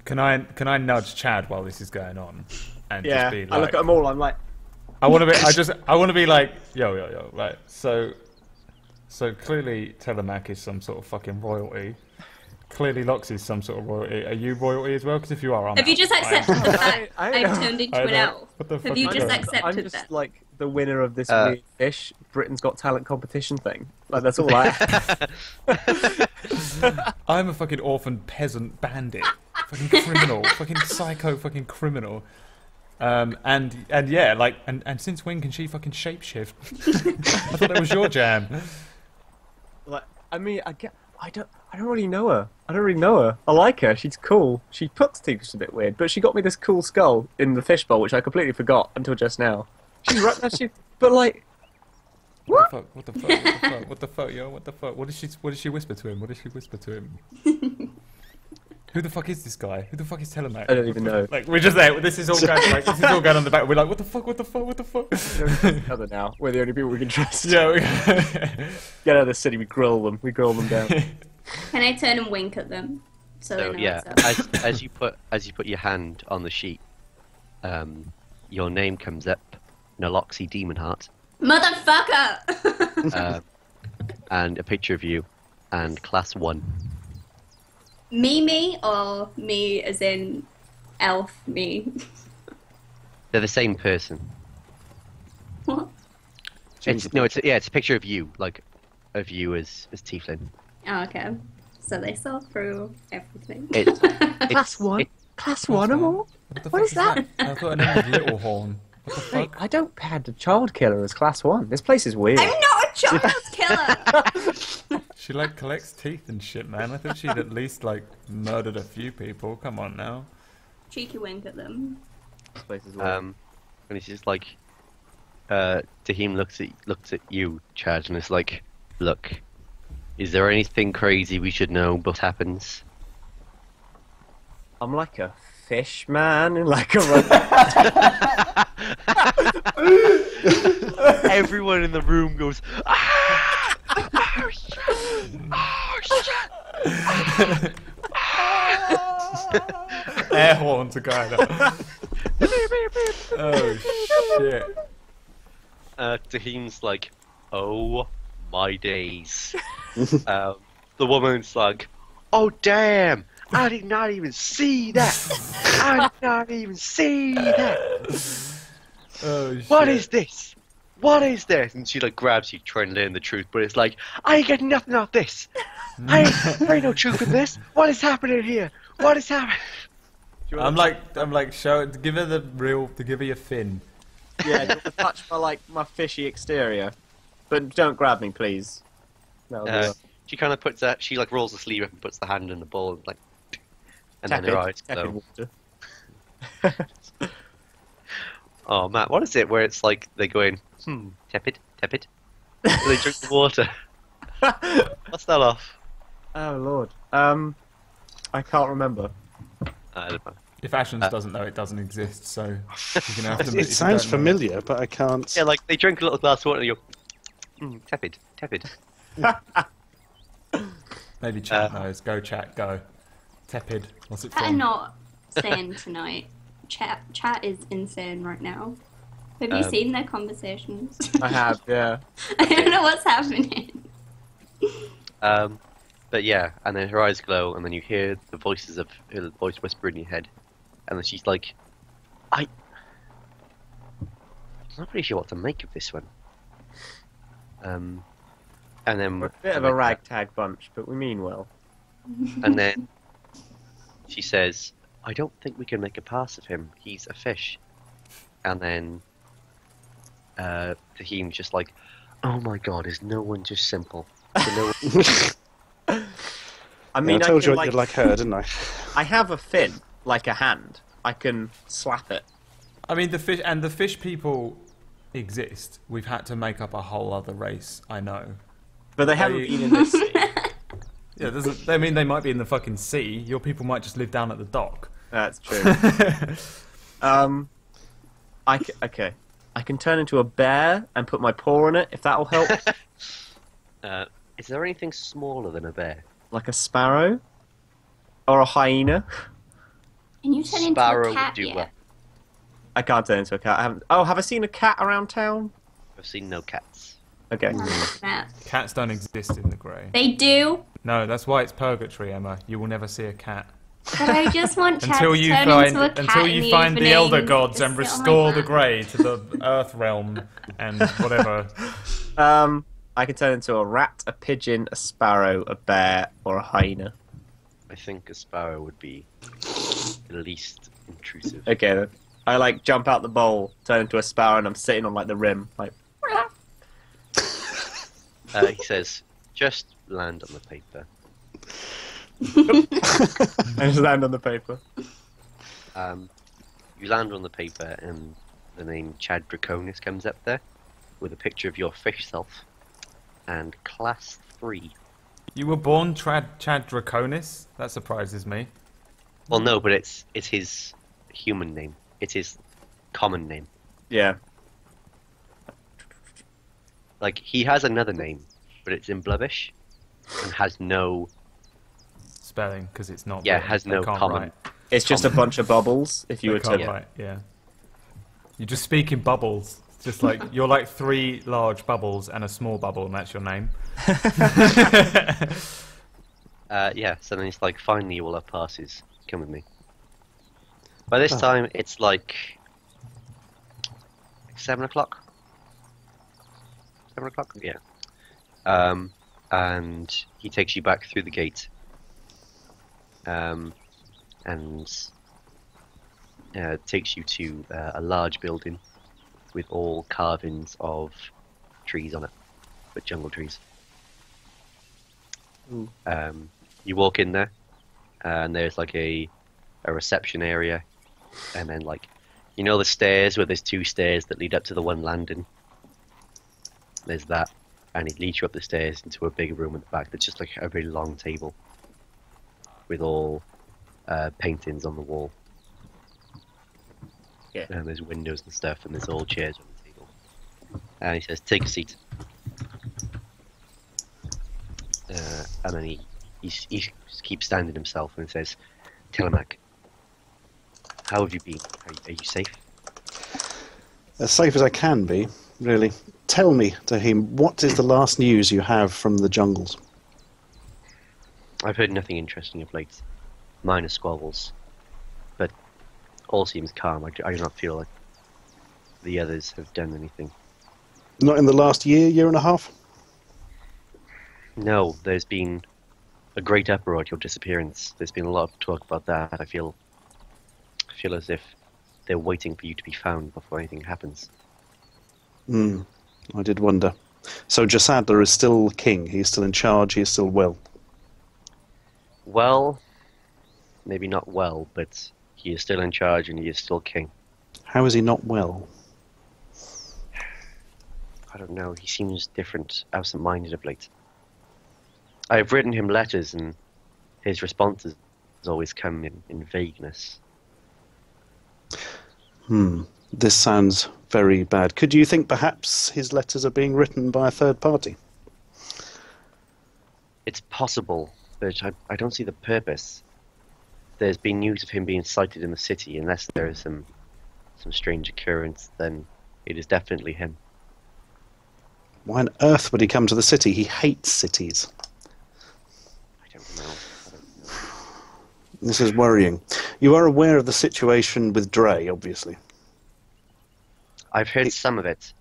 S2: Can I nudge Chad while this is going on, and
S4: Yeah,
S2: just be like,
S4: I look at them all. I'm like,
S2: I want to be like, yo, right? So clearly Telemac is some sort of fucking royalty. Clearly Lox is some sort of royalty. Are you royalty as well? Because if you are, I'm
S1: Have you
S2: out.
S1: just accepted the fact
S4: I
S1: I've turned into an elf?
S2: What the fuck
S1: Have you
S2: is
S1: just
S2: that?
S1: accepted
S4: I'm just
S1: that?
S4: like the winner of this weird ish Britain's Got Talent competition thing. Like that's all I am.
S2: I'm a fucking orphan peasant bandit, fucking criminal, fucking psycho, fucking criminal. And yeah, like, and since when can she fucking shapeshift? I thought that was your jam.
S4: Like, I mean, I don't really know her. I don't really know her. I like her. She's cool. She puts things a bit weird, but she got me this cool skull in the fishbowl, which I completely forgot until just now. She's right now. But like,
S2: What the fuck, yo? What the fuck? What did she whisper to him? What did she whisper to him? Who the fuck is this guy? Who the fuck is Telemac?
S4: I don't even know.
S2: Like, we're just there. This is all going on the back. We're like, what the fuck?
S4: Other now, we're the only people we can trust.
S2: Yeah.
S4: Get out of the city. We grill them. We grill them down.
S1: Can I turn and wink at them so they
S5: So
S1: know
S5: yeah,
S1: what's up?
S5: as you put your hand on the sheet, your name comes up, Naloxy Demonheart,
S1: Motherfucker!
S5: and a picture of you, and class 1.
S1: Me, or me as in elf me?
S5: They're the same person.
S1: What?
S5: It's a picture of you, like of you as Tieflin.
S1: Oh, okay. So they saw through everything.
S4: Class 1? Class 1 or more?
S2: What
S4: is that?
S2: I've got a name of Little Horn. What the
S4: Hey,
S2: fuck?
S4: I don't pad a child killer as class 1. This place is weird.
S1: I'm not a child killer!
S2: She like collects teeth and shit, man. I thought she'd at least like murdered a few people. Come on now.
S1: Cheeky wink at them.
S4: This place is weird.
S5: And it's just like, Tahim looks at you, Chad, and it's like, look, is there anything crazy we should know what happens?
S4: I'm like a fish man in like a
S5: Everyone in the room goes, ah! Oh shit! Oh shit!
S2: Air horns are going up. Oh shit.
S5: Tahim's like, oh my days. The woman's like, oh damn! I did not even see that! I did not even see that!
S2: Oh shit.
S5: What is this? what is this? And she like grabs you, trying to learn the truth, but it's like, I get nothing out of this. There ain't no truth in this. What is happening here? What is happening?
S2: I'm like, give her give her your fin.
S4: Yeah, do you want to touch my fishy exterior, but don't grab me, please. That'll do it.
S5: She kind of puts that. She like rolls the sleeve up and puts the hand in the bowl, like, and then her eyes glow. Oh, Matt, what is it where it's like they go in, tepid, tepid? They drink the water. What's that off?
S4: Oh, Lord. I can't remember.
S5: I don't know.
S2: If Ashens doesn't know, it doesn't exist, so you're gonna have to.
S3: It sounds familiar, but I can't.
S5: Yeah, like they drink a little glass of water and you go, tepid, tepid.
S2: Maybe chat knows. Go chat, go. Tepid. What's it
S1: Chat are
S2: from?
S1: not sane tonight. Chat is insane right now. Have you seen their conversations?
S4: I have, yeah.
S1: I don't know what's happening.
S5: But yeah, and then her eyes glow, and then you hear the voice whisper in your head, and then she's like, I'm not really sure what to make of this one. And then
S4: We're a bit of a ragtag bunch, but we mean well.
S5: And then she says, I don't think we can make a pass of him. He's a fish. And then Tahim's just like, oh my god, is no one just simple?
S4: I mean,
S3: I told you
S4: can,
S3: you'd like her, didn't I?
S4: I have a fin, like a hand. I can slap it.
S2: I mean, the fish people exist. We've had to make up a whole other race. I know.
S4: But they haven't been in this sea.
S2: Yeah, I mean, they might be in the fucking sea. Your people might just live down at the dock.
S4: That's true. Okay. I can turn into a bear and put my paw on it, if that'll help.
S5: Is there anything smaller than a bear?
S4: Like a sparrow? Or a hyena?
S1: Can you turn into
S5: Sparrow
S1: a cat
S5: would do
S1: yet?
S5: well.
S4: I can't turn into a cat. I haven't. Oh, have I seen a cat around town?
S5: I've seen no cats.
S4: Okay.
S1: Matt.
S2: Cats don't exist in the grey.
S1: They do,
S2: No, that's why it's purgatory, Emma. You will never see a cat.
S1: but I just want Chad
S2: Until
S1: to
S2: you
S1: turn
S2: find
S1: into a cat
S2: until
S1: in
S2: you
S1: the
S2: find the
S1: evening.
S2: elder gods and
S1: Just sit on
S2: restore
S1: my
S2: the
S1: lap.
S2: grey to the earth realm and whatever.
S4: I can turn into a rat, a pigeon, a sparrow, a bear, or a hyena.
S5: I think a sparrow would be the least intrusive.
S4: Okay, then. I jump out the bowl, turn into a sparrow, and I'm sitting on the rim,
S5: He says, just land on the paper.
S4: I just land on the paper.
S5: You land on the paper and the name Chad Draconis comes up there with a picture of your fish self and class 3.
S2: You were born Chad Draconis? That surprises me.
S5: Well, no, but it's his human name. It's his common name.
S4: Yeah.
S5: Like, he has another name, but it's in Blubbish and has no...
S2: Spelling, because it's not.
S5: Yeah,
S2: written.
S5: has
S2: They
S5: no
S2: can't
S5: common.
S2: write.
S4: It's just a bunch of bubbles, if you
S2: They
S4: were
S2: can't
S4: to...
S2: write, yeah. You just speak in bubbles. It's just like, you're like 3 large bubbles and a small bubble, and that's your name.
S5: Yeah, so then he's like, finally you will have passes. Come with me. By this time, it's like 7 o'clock. 7 o'clock? Yeah. And he takes you back through the gate. And takes you to a large building with all carvings of trees on it, but jungle trees. You walk in there, and there's like a reception area, and then the stairs where there's 2 stairs that lead up to the one landing. There's that, and it leads you up the stairs into a big room at the back that's just like a really long table with all paintings on the wall.
S4: Yeah.
S5: And there's windows and stuff, and there's all chairs on the table. And he says, "Take a seat." And then he keeps standing himself and says, "Telemac, how have you been? Are you safe?"
S3: As safe as I can be, really. Tell me, Tahim, what is the last news you have from the jungles?
S5: I've heard nothing interesting of late. Minor squabbles, but all seems calm. I do not feel like the others have done anything.
S3: Not in the last year and a half?
S5: No, there's been a great uproar at your disappearance. There's been a lot of talk about that. I feel as if they're waiting for you to be found before anything happens.
S3: I did wonder. So Jasadler is still king. He's still in charge. He is still well.
S5: Well, maybe not well, but he is still in charge and he is still king.
S3: How is he not well?
S5: I don't know. He seems different, absent-minded of late. I've written him letters, and his responses always come in vagueness.
S3: This sounds very bad. Could you think perhaps his letters are being written by a third party?
S5: It's possible, but I don't see the purpose. There's been news of him being sighted in the city. Unless there is some strange occurrence, then it is definitely him.
S3: Why on earth would he come to the city? He hates cities.
S5: I don't know.
S3: This is worrying. You are aware of the situation with Dre, obviously.
S5: I've heard some of it,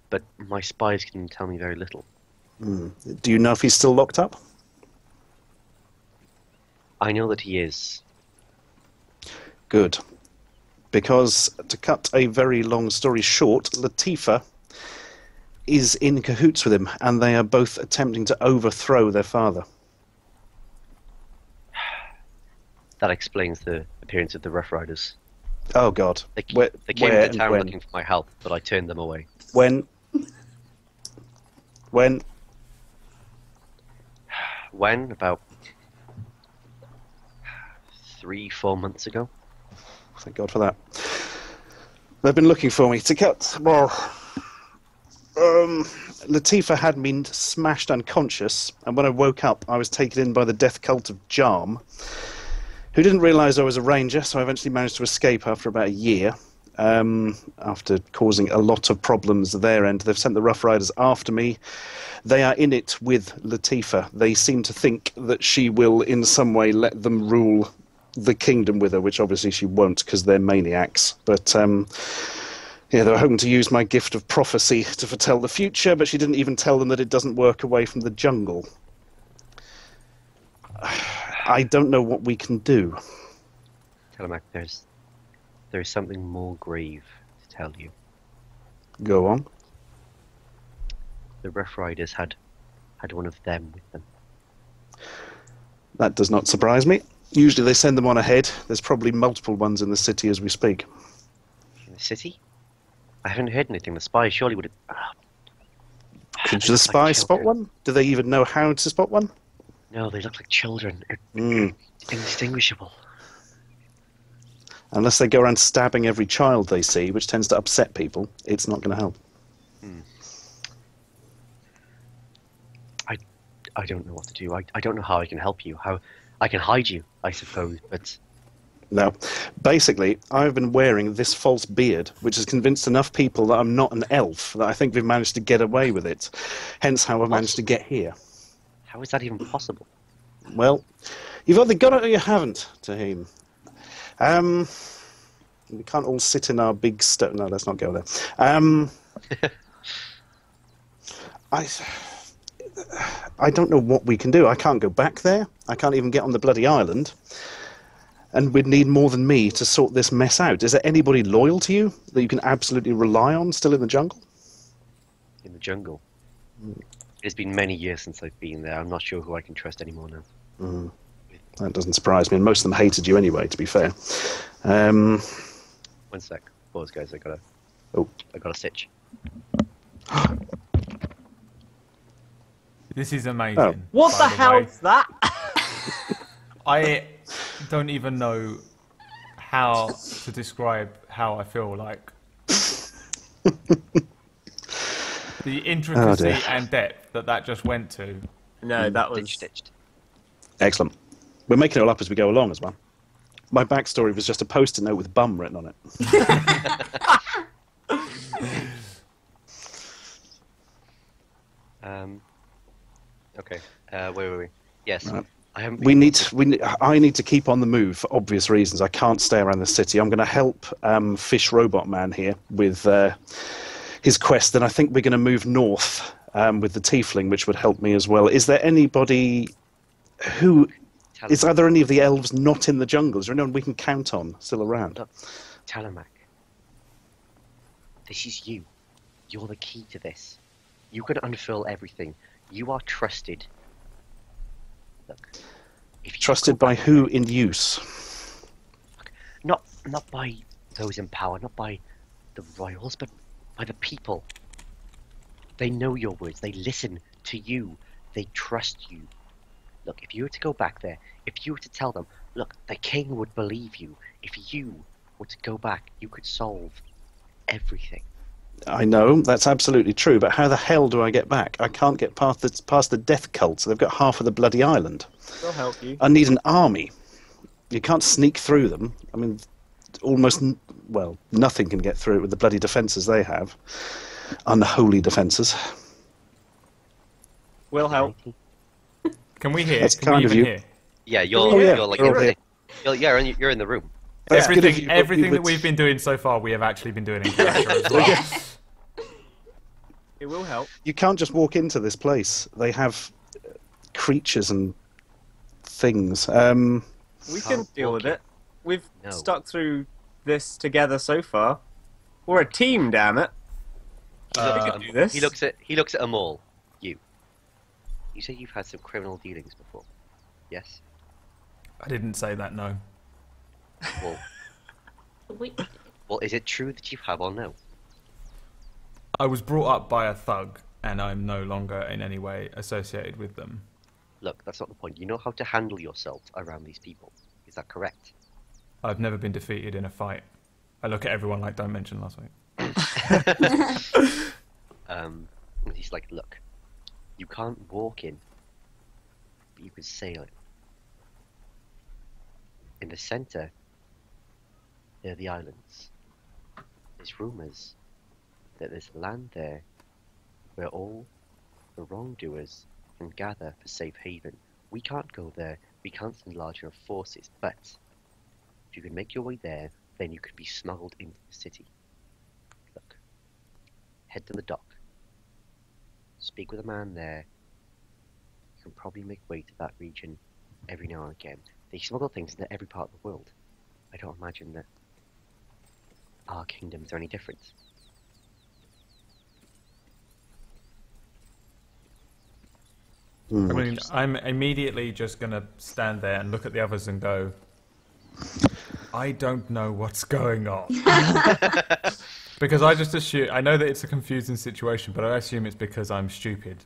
S5: but my spies can tell me very little.
S3: Do you know if he's still locked up?
S5: I know that he is.
S3: Good. Because, to cut a very long story short, Latifah is in cahoots with him, and they are both attempting to overthrow their father.
S5: That explains the appearance of the Rough Riders.
S3: Oh, God.
S5: They
S3: Where
S5: came to town
S3: when?
S5: looking for my help, but I turned them away.
S3: When? When?
S5: When? About 3-4 months ago.
S3: Thank God for that. They've been looking for me. To cut... Well... Latifah had been smashed unconscious, and when I woke up, I was taken in by the death cult of Jarm, who didn't realise I was a ranger, so I eventually managed to escape after about a year. After causing a lot of problems at their end, they've sent the Rough Riders after me. They are in it with Latifah. They seem to think that she will in some way let them rule the kingdom with her, which obviously she won't because they're maniacs. But yeah, they were hoping to use my gift of prophecy to foretell the future, but she didn't even tell them that it doesn't work away from the jungle. I don't know what we can do.
S5: Telemac, there's something more grave to tell you.
S3: Go on.
S5: The Rough Riders had one of them with them.
S3: That does not surprise me. Usually they send them on ahead. There's probably multiple ones in the city as we speak.
S5: In the city? I haven't heard anything. The spies surely would have...
S3: Could the spies spot one? Do they even know how to spot one?
S5: No, they look like children. Indistinguishable.
S3: Unless they go around stabbing every child they see, which tends to upset people, it's not going to help.
S5: I don't know what to do. I don't know how I can help you. How I can hide you, I suppose, but...
S3: No. Basically, I've been wearing this false beard, which has convinced enough people that I'm not an elf, that I think we've managed to get away with it. Hence how I've managed to get here.
S5: How is that even possible?
S3: Well, you've either got it or you haven't, Tahim. We can't all sit in our big stone. No, let's not go there. I don't know what we can do. I can't go back there. I can't even get on the bloody island. And we'd need more than me to sort this mess out. Is there anybody loyal to you that you can absolutely rely on still in the jungle?
S5: In the jungle? It's been many years since I've been there. I'm not sure who I can trust anymore now.
S3: That doesn't surprise me. And most of them hated you anyway, to be fair.
S5: 1 sec. Pause, guys. I got a stitch.
S2: This is amazing.
S3: Oh.
S4: What
S2: by
S4: the
S2: way.
S4: hell's that?
S2: I don't even know how to describe how I feel like. The intricacy and depth that just went to.
S4: No, that was...
S5: Stitched.
S3: Excellent. We're making it all up as we go along as well. My backstory was just a post-it note with bum written on it.
S5: Okay. Where were we? Yes.
S3: Right.
S5: I
S3: need to keep on the move for obvious reasons. I can't stay around the city. I'm going to help Fish Robot Man here with his quest, then I think we're going to move north with the tiefling, which would help me as well. Is there anybody who... Are there any of the elves not in the jungle? Is there anyone we can count on still around?
S5: Look, Talamak. This is you. You're the key to this. You can unfurl everything. You are trusted. Look. If you
S3: Trusted by who in use?
S5: Not by those in power, not by the royals, but by the people. They know your words. They listen to you. They trust you. Look, if you were to go back there, if you were to tell them, look, the king would believe you. If you were to go back, you could solve everything.
S3: I know, that's absolutely true, but how the hell do I get back? I can't get past the death cult, so they've got half of the bloody island.
S4: They'll help you.
S3: I need an army. You can't sneak through them. I mean, nothing can get through it with the bloody defences they have. Unholy defences.
S4: We'll help.
S2: Can we hear?
S3: That's
S2: Can we
S3: kind of
S2: even
S3: you.
S2: hear?
S5: Yeah,
S3: you're
S5: like
S3: all here.
S5: you're in the room.
S3: That's good of you, but
S2: Everything
S3: you
S2: that
S3: would-
S2: we've been doing so far, we have actually been doing in character as well.
S4: It will help.
S3: You can't just walk into this place. They have creatures and things.
S4: We can
S5: Can't
S4: deal
S5: walk
S4: with it. We've
S5: No.
S4: stuck through this together so far. We're a team, damn it. We can do this.
S5: He looks at them all. You say you've had some criminal dealings before. Yes.
S2: I didn't say that, no.
S5: Well,
S1: We,
S5: well, is it true that you have or no?
S2: I was brought up by a thug, and I'm no longer in any way associated with them.
S5: Look, that's not the point. You know how to handle yourself around these people. Is that correct?
S2: I've never been defeated in a fight. I look at everyone like don't mention last week.
S5: And he's like, look, you can't walk in, but you can sail it. In the center, there are the islands. There's rumors that there's land there where all the wrongdoers can gather for safe haven. We can't go there, we can't send large enough forces, but if you can make your way there, then you could be smuggled into the city. Look, head to the dock. Speak with a man there. You can probably make way to that region every now and again. They smuggle things into every part of the world. I don't imagine that our kingdoms are any different.
S2: I mean, I'm immediately just going to stand there and look at the others and go, I don't know what's going on. Because I just assume, I know that it's a confusing situation, but I assume it's because I'm stupid.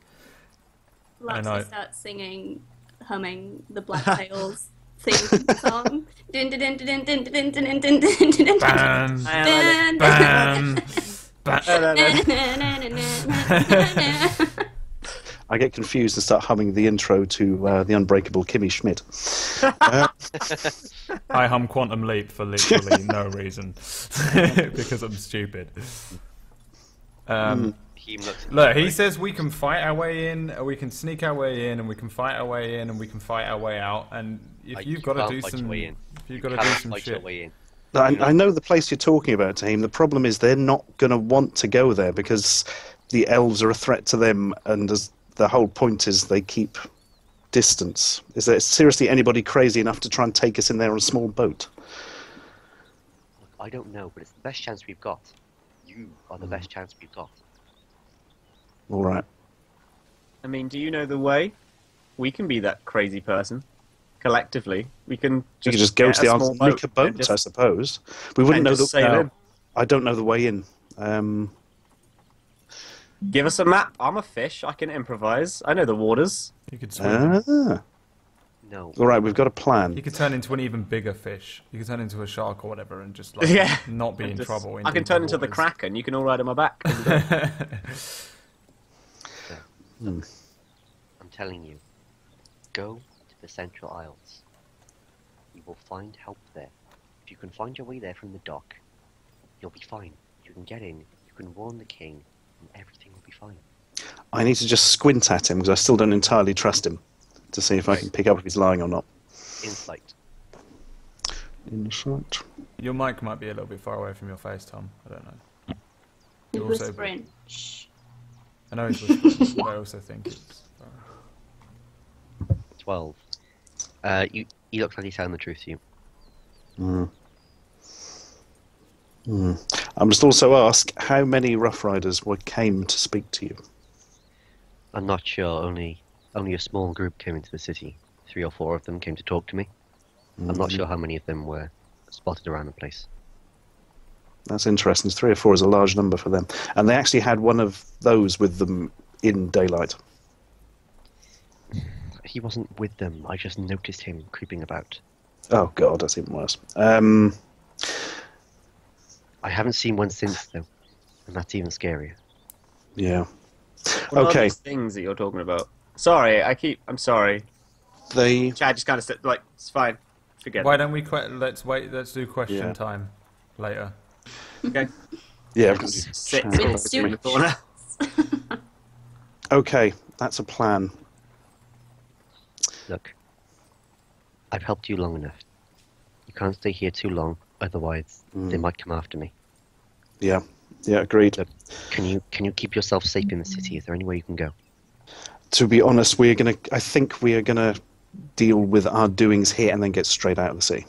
S1: Lapsy starts singing, humming the Black Tails theme song. Dun, dun, dun, dun, dun, dun, dun, dun, dun, dun, dun, dun,
S2: Ban,
S1: dun,
S2: ban, ban.
S3: I get confused and start humming the intro to The Unbreakable Kimmy Schmidt.
S2: I hum Quantum Leap for literally no reason. Because I'm stupid. Look, he says we can fight our way in, or we can sneak our way in, and we can fight our way in, and we can fight our way out. And if you've got to do some, if you've got to do some shit.
S3: I know the place you're talking about, Tahim. The problem is they're not going to want to go there because the elves are a threat to them, and the whole point is they keep distance. Is there seriously anybody crazy enough to try and take us in there on a small boat?
S5: I don't know, but it's the best chance we've got. You are the best chance we've got.
S3: All right.
S4: I mean, do you know the way? We can be that crazy person. Collectively, we can
S3: Just go
S4: get
S3: to the
S4: a
S3: island
S4: small
S3: and make a
S4: and
S3: boat,
S4: just-
S3: I suppose. We wouldn't
S4: and
S3: know
S4: just
S3: the.
S4: sail
S3: No,
S4: in.
S3: I don't know the way in.
S4: Give us a map. I'm a fish. I can improvise. I know the waters.
S2: You could swim.
S5: No.
S3: All right, we've got a plan.
S2: You could turn into an even bigger fish. You could turn into a shark or whatever, and just like
S4: Yeah.
S2: not be in
S4: Just-
S2: trouble. In
S4: I can
S2: deeper
S4: turn into the
S2: waters.
S4: Kraken. You can all ride on my back.
S5: I'm telling you, go to the Central Isles. You will find help there. If you can find your way there from the dock, you'll be fine. You can get in, you can warn the king, and everything will be fine.
S3: I need to just squint at him because I still don't entirely trust him to see if I can pick up if he's lying or not.
S5: Insight.
S3: Insight.
S2: Your mic might be a little bit far away from your face, Tom. I don't know. also,
S1: whispering. Shh.
S2: I know he's whispering, but I also think it's.
S5: 12. He looks like he's telling the truth to you.
S3: I must also ask, how many Rough Riders came to speak to you?
S5: I'm not sure. Only a small group came into the city. 3 or 4 of them came to talk to me. I'm not sure how many of them were spotted around the place.
S3: That's interesting. 3 or 4 is a large number for them. And they actually had one of those with them in daylight.
S5: He wasn't with them. I just noticed him creeping about.
S3: Oh, God, that's even worse.
S5: I haven't seen one since, though. And that's even scarier.
S3: Yeah.
S4: What are
S3: Okay.
S4: these things that you're talking about? Sorry, I'm sorry.
S3: They...
S4: Chad just kind of said, like, it's fine. Forget
S2: Why
S4: it.
S2: don't we let's wait? Let's do question
S3: Yeah.
S2: time later.
S4: Okay.
S3: Yeah.
S4: Sit
S1: With
S4: in
S1: soup.
S4: the corner.
S3: Okay, that's a plan.
S5: Look, I've helped you long enough. You can't stay here too long, otherwise they might come after me.
S3: Yeah. Yeah, agreed.
S5: Look, can you keep yourself safe in the city? Is there anywhere you can go?
S3: To be honest, I think we are gonna deal with our doings here and then get straight out of the sea.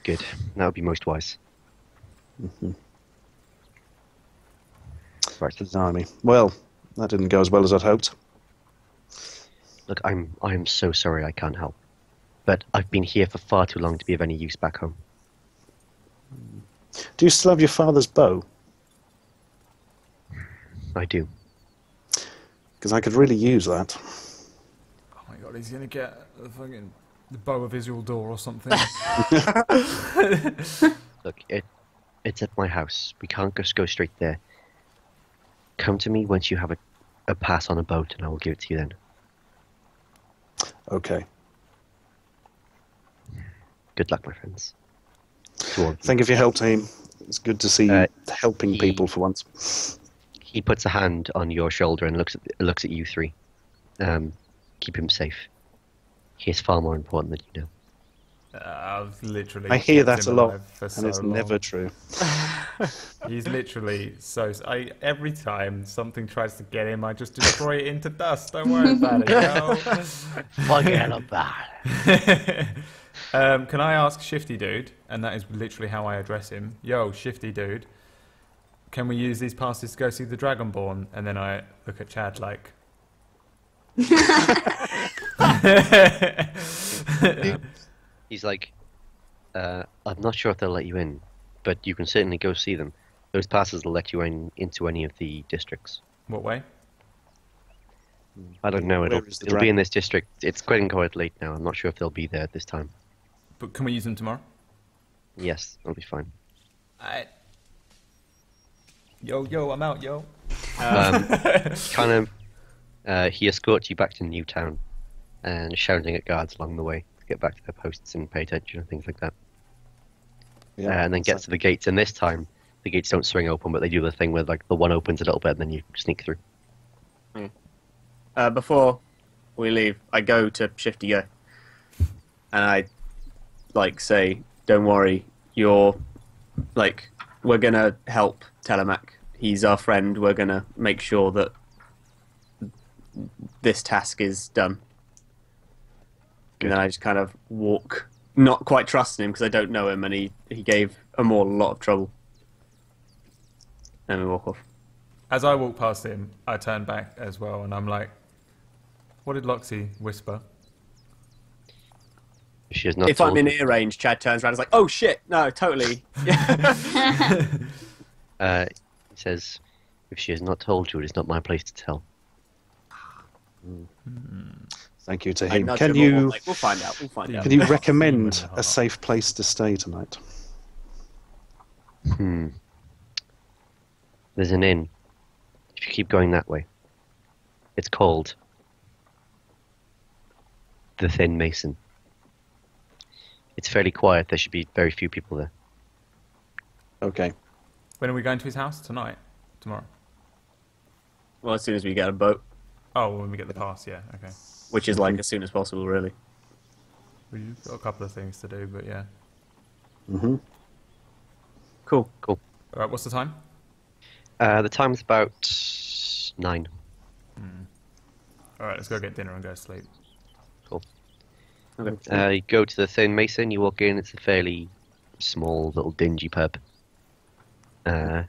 S5: Good. That would be most wise. Right.
S3: Blimey. Well, that didn't go as well as I'd hoped.
S5: Look, I am so sorry I can't help. But I've been here for far too long to be of any use back home.
S3: Do you still have your father's bow?
S5: I do.
S3: Because I could really use that.
S2: Oh my god, he's gonna get the bow of Israel or something.
S5: Look, it's at my house. We can't just go straight there. Come to me once you have a pass on a boat, and I will give it to you then.
S3: Okay.
S5: Good luck, my friends. To all of you.
S3: Thank you for your help, team. It's good to see you helping
S5: he-
S3: people for once.
S5: He puts a hand on your shoulder and looks at you three. Keep him safe. He is far more important than you know.
S2: I've literally.
S3: I hear
S2: kept
S3: that a
S2: him
S3: lot,
S2: alive for
S3: and
S2: so
S3: it's
S2: long.
S3: never true.
S2: He's literally so. Every time something tries to get him, I just destroy it into dust. Don't worry about it, yo.
S5: Forget about it.
S2: Can I ask Shifty Dude, and that is literally how I address him. Yo, Shifty Dude, can we use these passes to go see the Dragonborn? And then I look at Chad like.
S5: He's like, I'm not sure if they'll let you in, but you can certainly go see them. Those passes will let you into any of the districts.
S2: What way?
S5: I don't know.
S3: Where
S5: It'll
S3: is the
S5: be in
S3: dragon?
S5: this district. It's getting quite late now. I'm not sure if they'll be there at this time.
S2: But can we use them tomorrow?
S5: Yes, that'll be fine.
S2: Yo, I'm out, yo.
S5: He escorts you back to Newtown and shouting at guards along the way to get back to their posts and pay attention and things like that.
S3: Yeah,
S5: And then gets to the gates, and this time the gates don't swing open, but they do the thing where like the one opens a little bit and then you sneak through.
S4: Before we leave, I go to Shifty Go. And I, say, don't worry, we're gonna help Telemac. He's our friend. We're gonna make sure that this task is done.
S5: Good.
S4: And then I just kind of walk, not quite trusting him because I don't know him, and he gave Amor a lot of trouble. And we walk off.
S2: As I walk past him, I turn back as well, and I'm like, "What did Loxy whisper?"
S5: She has not
S4: If I'm
S5: told
S4: in
S5: you.
S4: ear range, Chad turns around and is like, oh shit, no, totally.
S5: He says, if she has not told you, it is not my place to tell.
S3: Thank you to
S4: I
S3: him.
S4: nudge
S3: Can
S4: him, I'm
S3: you
S4: like, we'll find out, we'll find out.
S3: can you recommend
S2: Demon
S3: a
S2: heart.
S3: safe place to stay tonight?
S5: There's an inn. If you keep going that way. It's called the Thin Mason. It's fairly quiet. There should be very few people there.
S3: Okay.
S2: When are we going to his house? Tonight? Tomorrow?
S4: Well, as soon as we get a boat,
S2: Oh, when we get the pass, yeah, okay.
S4: which is like as soon as possible, really.
S2: We've got a couple of things to do, but yeah.
S3: Mm-hmm.
S4: Cool.
S5: Cool.
S2: Alright, what's the time?
S5: The time's about 9.
S2: All right, let's go get dinner and go to sleep.
S5: Cool.
S4: Okay.
S5: You go to the Thin Mason, you walk in, it's a fairly small, little dingy pub. It's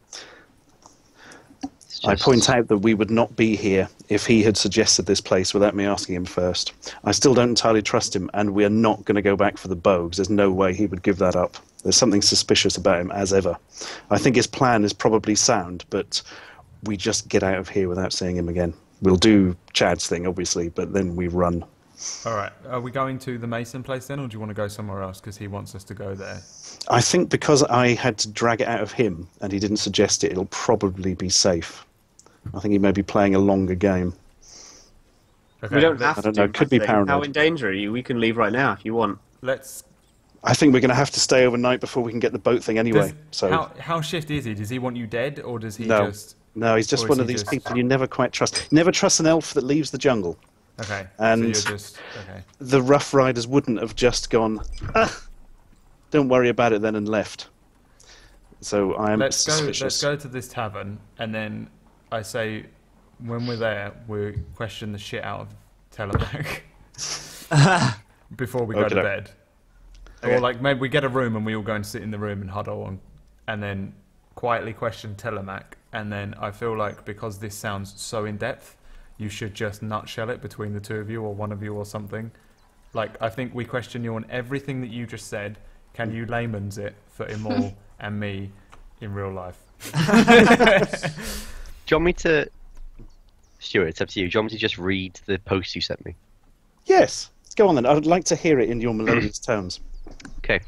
S3: I
S5: just-
S3: point out that we would not be here if he had suggested this place without me asking him first. I still don't entirely trust him, and we are not going to go back for the bow, because there's no way he would give that up. There's something suspicious about him, as ever. I think his plan is probably sound, but we just get out of here without seeing him again. We'll do Chad's thing, obviously, but then we run.
S2: All right, are we going to the Mason place then, or do you want to go somewhere else because he wants us to go there?
S3: I think because I had to drag it out of him, and he didn't suggest it, it'll probably be safe. I think he may be playing a longer game.
S2: Okay,
S4: We don't
S2: let's-
S4: have
S3: I don't
S4: to.
S3: know, could be
S4: I think.
S3: paranoid.
S4: How in danger are you? We can leave right now if you want.
S2: Let's.
S3: I think we're going to have to stay overnight before we can get the boat thing anyway. So
S2: How shifty is he? Does he want you dead, or does he
S3: No.
S2: just?
S3: no, he's
S2: Or
S3: just
S2: is
S3: one
S2: he
S3: of these
S2: just-
S3: people you never quite trust. You never trust an elf that leaves the jungle.
S2: Okay,
S3: And-
S2: so you're just okay.
S3: The Rough Riders wouldn't have just gone, don't worry about it then, and left. So I am
S2: Let's
S3: suspicious.
S2: go to this tavern, and then I say, when we're there, we question the shit out of Telemark before we go to
S3: Okey-doke.
S2: bed.
S4: Okay.
S2: Or like maybe we get a room and we all go and sit in the room and huddle and then quietly question Telemac. And then I feel like because this sounds so in depth, you should just nutshell it between the two of you or one of you or something. Like I think we question you on everything that you just said. Can you layman's it for Imol and me in real life?
S5: Do you want me to... Stuart, it's up to you. Do you want me to just read the post you sent me?
S3: Yes, go on then. I'd like to hear it in your melodious tones.
S5: Okay.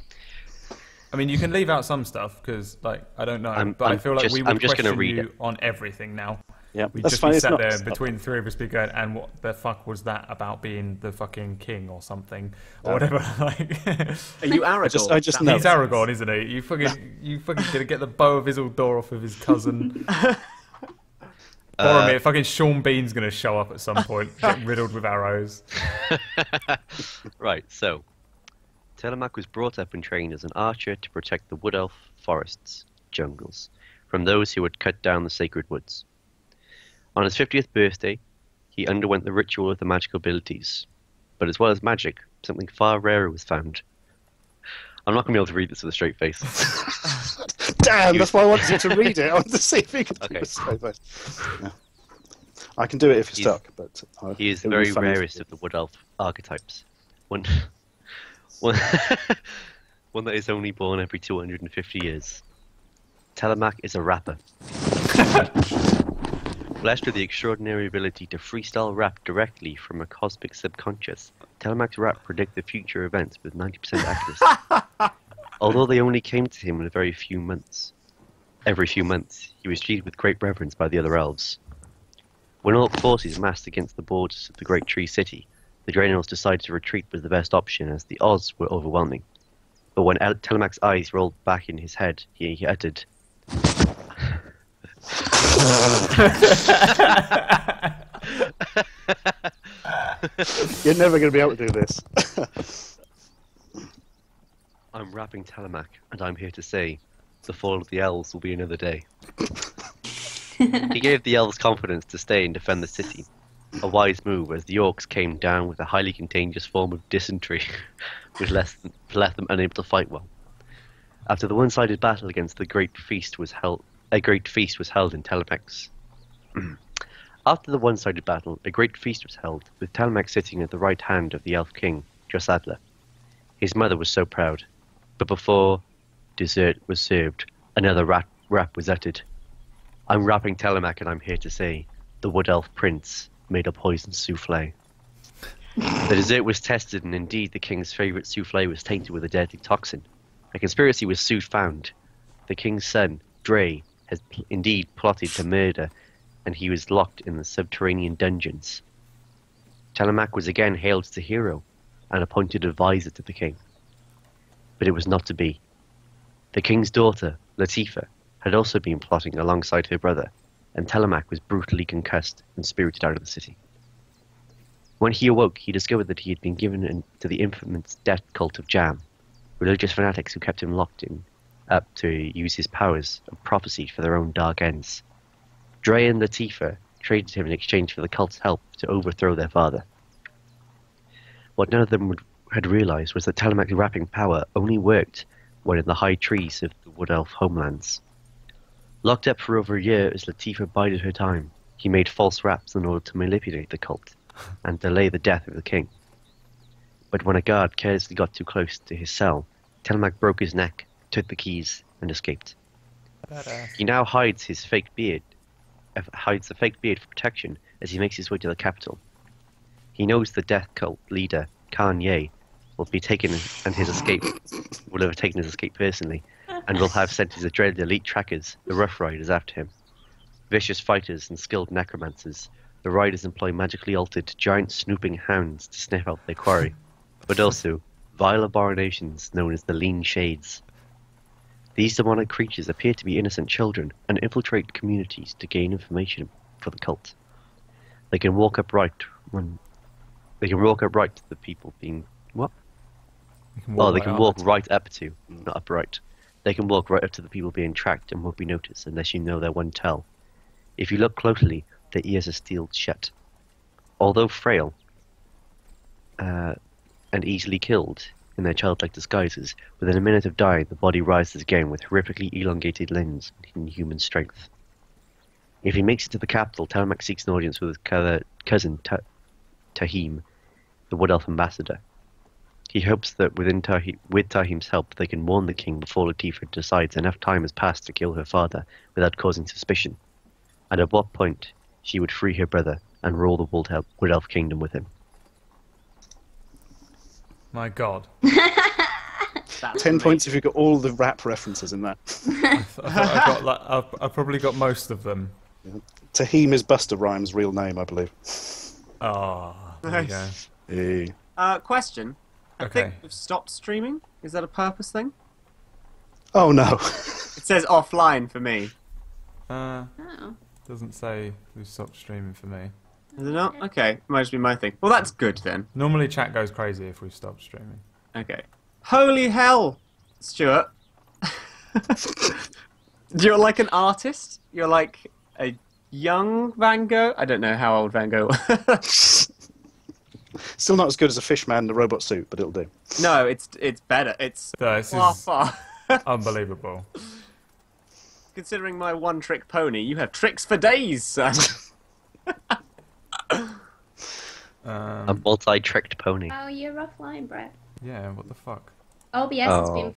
S2: I mean, you can leave out some stuff because, like, I don't know, but I
S5: I'm
S2: feel like
S5: just-
S2: we
S5: I'm
S2: would
S5: just gonna
S2: question
S5: read
S2: you
S5: it.
S2: on everything now.
S3: Yeah,
S2: We'd
S3: that's
S2: just
S3: fine.
S2: be
S3: It's
S2: sat
S3: not,
S2: there
S3: it's not-
S2: between the three of us, be going, and what the fuck was that about being the fucking king or something or
S3: No.
S2: whatever? Like,
S4: Are you Aragorn?
S3: I just
S4: That
S3: know.
S2: he's
S4: makes
S2: Aragorn, isn't he? You fucking gonna get the bow of Isildur off of his cousin. Boromir, fucking Sean Bean's gonna show up at some point, get riddled with arrows.
S5: Right, so... Telemac was brought up and trained as an archer to protect the wood elf forests, jungles, from those who would cut down the sacred woods. On his 50th birthday, he underwent the ritual of the magical abilities. But as well as magic, something far rarer was found. I'm not going to be able to read this with a straight face.
S3: Damn, that's why I wanted you to read it. I wanted to see if you could
S5: Okay.
S3: do it straight away. Yeah. I can do it if you're
S5: He's-
S3: stuck, but
S5: He is
S3: it
S5: the
S3: would
S5: very
S3: be funny to
S5: rarest
S3: do.
S5: of the wood elf archetypes. One, one that is only born every 250 years. Telemac is a rapper. Blessed with the extraordinary ability to freestyle rap directly from a cosmic subconscious, Telemac's rap predict the future events with 90% accuracy. Although they only came to him in a very few months. Every few months, he was treated with great reverence by the other elves. When all forces massed against the borders of the Great Tree City, the Draenors decided to retreat was the best option as the odds were overwhelming. But when Telemac's eyes rolled back in his head, he uttered,
S3: You're never going to be able to do this.
S5: "I'm rapping Telemac, and I'm here to say, the fall of the elves will be another day." He gave the elves confidence to stay and defend the city. A wise move as the orcs came down with a highly contagious form of dysentery, which left them unable to fight well. After the one-sided battle against a great feast was held in Telemax. After the one-sided battle, a great feast was held, with Telemax sitting at the right hand of the elf king, Drosadla. His mother was so proud, but before dessert was served, another rap was uttered. "I'm rapping Telemac, and I'm here to say, the wood elf prince made a poison souffle." The dessert was tested, and indeed the king's favourite souffle was tainted with a deadly toxin. A conspiracy was soon found. The king's son, Dre, has indeed plotted to murder, and he was locked in the subterranean dungeons. Telemac was again hailed as a hero, and appointed advisor to the king. But it was not to be. The king's daughter, Latifa, had also been plotting alongside her brother, and Telemac was brutally concussed and spirited out of the city. When he awoke, he discovered that he had been given to the infamous death cult of Jam, religious fanatics who kept him locked up to use his powers of prophecy for their own dark ends. Dre and Latifah traded him in exchange for the cult's help to overthrow their father. What none of them had realized was that Telemach's wrapping power only worked when in the high trees of the Wood Elf homelands. Locked up for over a year as Latifah bided her time, he made false raps in order to manipulate the cult and delay the death of the king. But when a guard carelessly got too close to his cell, Telemach broke his neck, took the keys, and escaped.
S2: Badass.
S5: He now hides the fake beard for protection as he makes his way to the capital. He knows the death cult leader, Kanye, will have taken his escape personally, and will have sent his dreaded elite trackers, the Rough Riders, after him. Vicious fighters and skilled necromancers, the Riders employ magically altered giant snooping hounds to sniff out their quarry, but also vile abominations known as the Lean Shades. These demonic creatures appear to be innocent children and infiltrate communities to gain information for the cult. They can walk upright to the people being what? They can walk right up to, not upright. They can walk right up to the people being tracked and won't be noticed unless you know their one tell. If you look closely, their ears are sealed shut. Although frail and easily killed in their childlike disguises, within a minute of dying, the body rises again with horrifically elongated limbs and inhuman strength. If he makes it to the capital, Telemach seeks an audience with his cousin Tahim, the Wood Elf ambassador. He hopes that with Tahim's help they can warn the king before Latifah decides enough time has passed to kill her father without causing suspicion, and at what point she would free her brother and rule the Wood Elf kingdom with him.
S2: My God.
S3: 10 points if you've got all the rap references in that.
S2: I've probably got most of them.
S3: Tahim is Buster Rhymes' real name, I believe.
S2: Oh, there you go.
S3: Hey.
S4: Question. I
S2: Okay.
S4: think we've stopped streaming. Is that a purpose thing?
S3: Oh no.
S4: It says offline for me.
S1: Oh.
S2: Doesn't say we stopped streaming for me.
S4: Is it not? Okay. Might just be my thing. Well, that's good then.
S2: Normally chat goes crazy if we stop streaming.
S4: Okay. Holy hell, Stuart. You're like an artist? You're like a young Van Gogh? I don't know how old Van Gogh was.
S3: Still not as good as a fishman in a robot suit, but it'll do.
S4: No, it's better. It's
S2: This
S4: far,
S2: is
S4: far.
S2: unbelievable.
S4: Considering my one-trick pony, you have tricks for days, son.
S5: A multi-tricked pony.
S1: Oh, you're offline, Brett.
S2: Yeah, what the fuck?
S1: OBS has been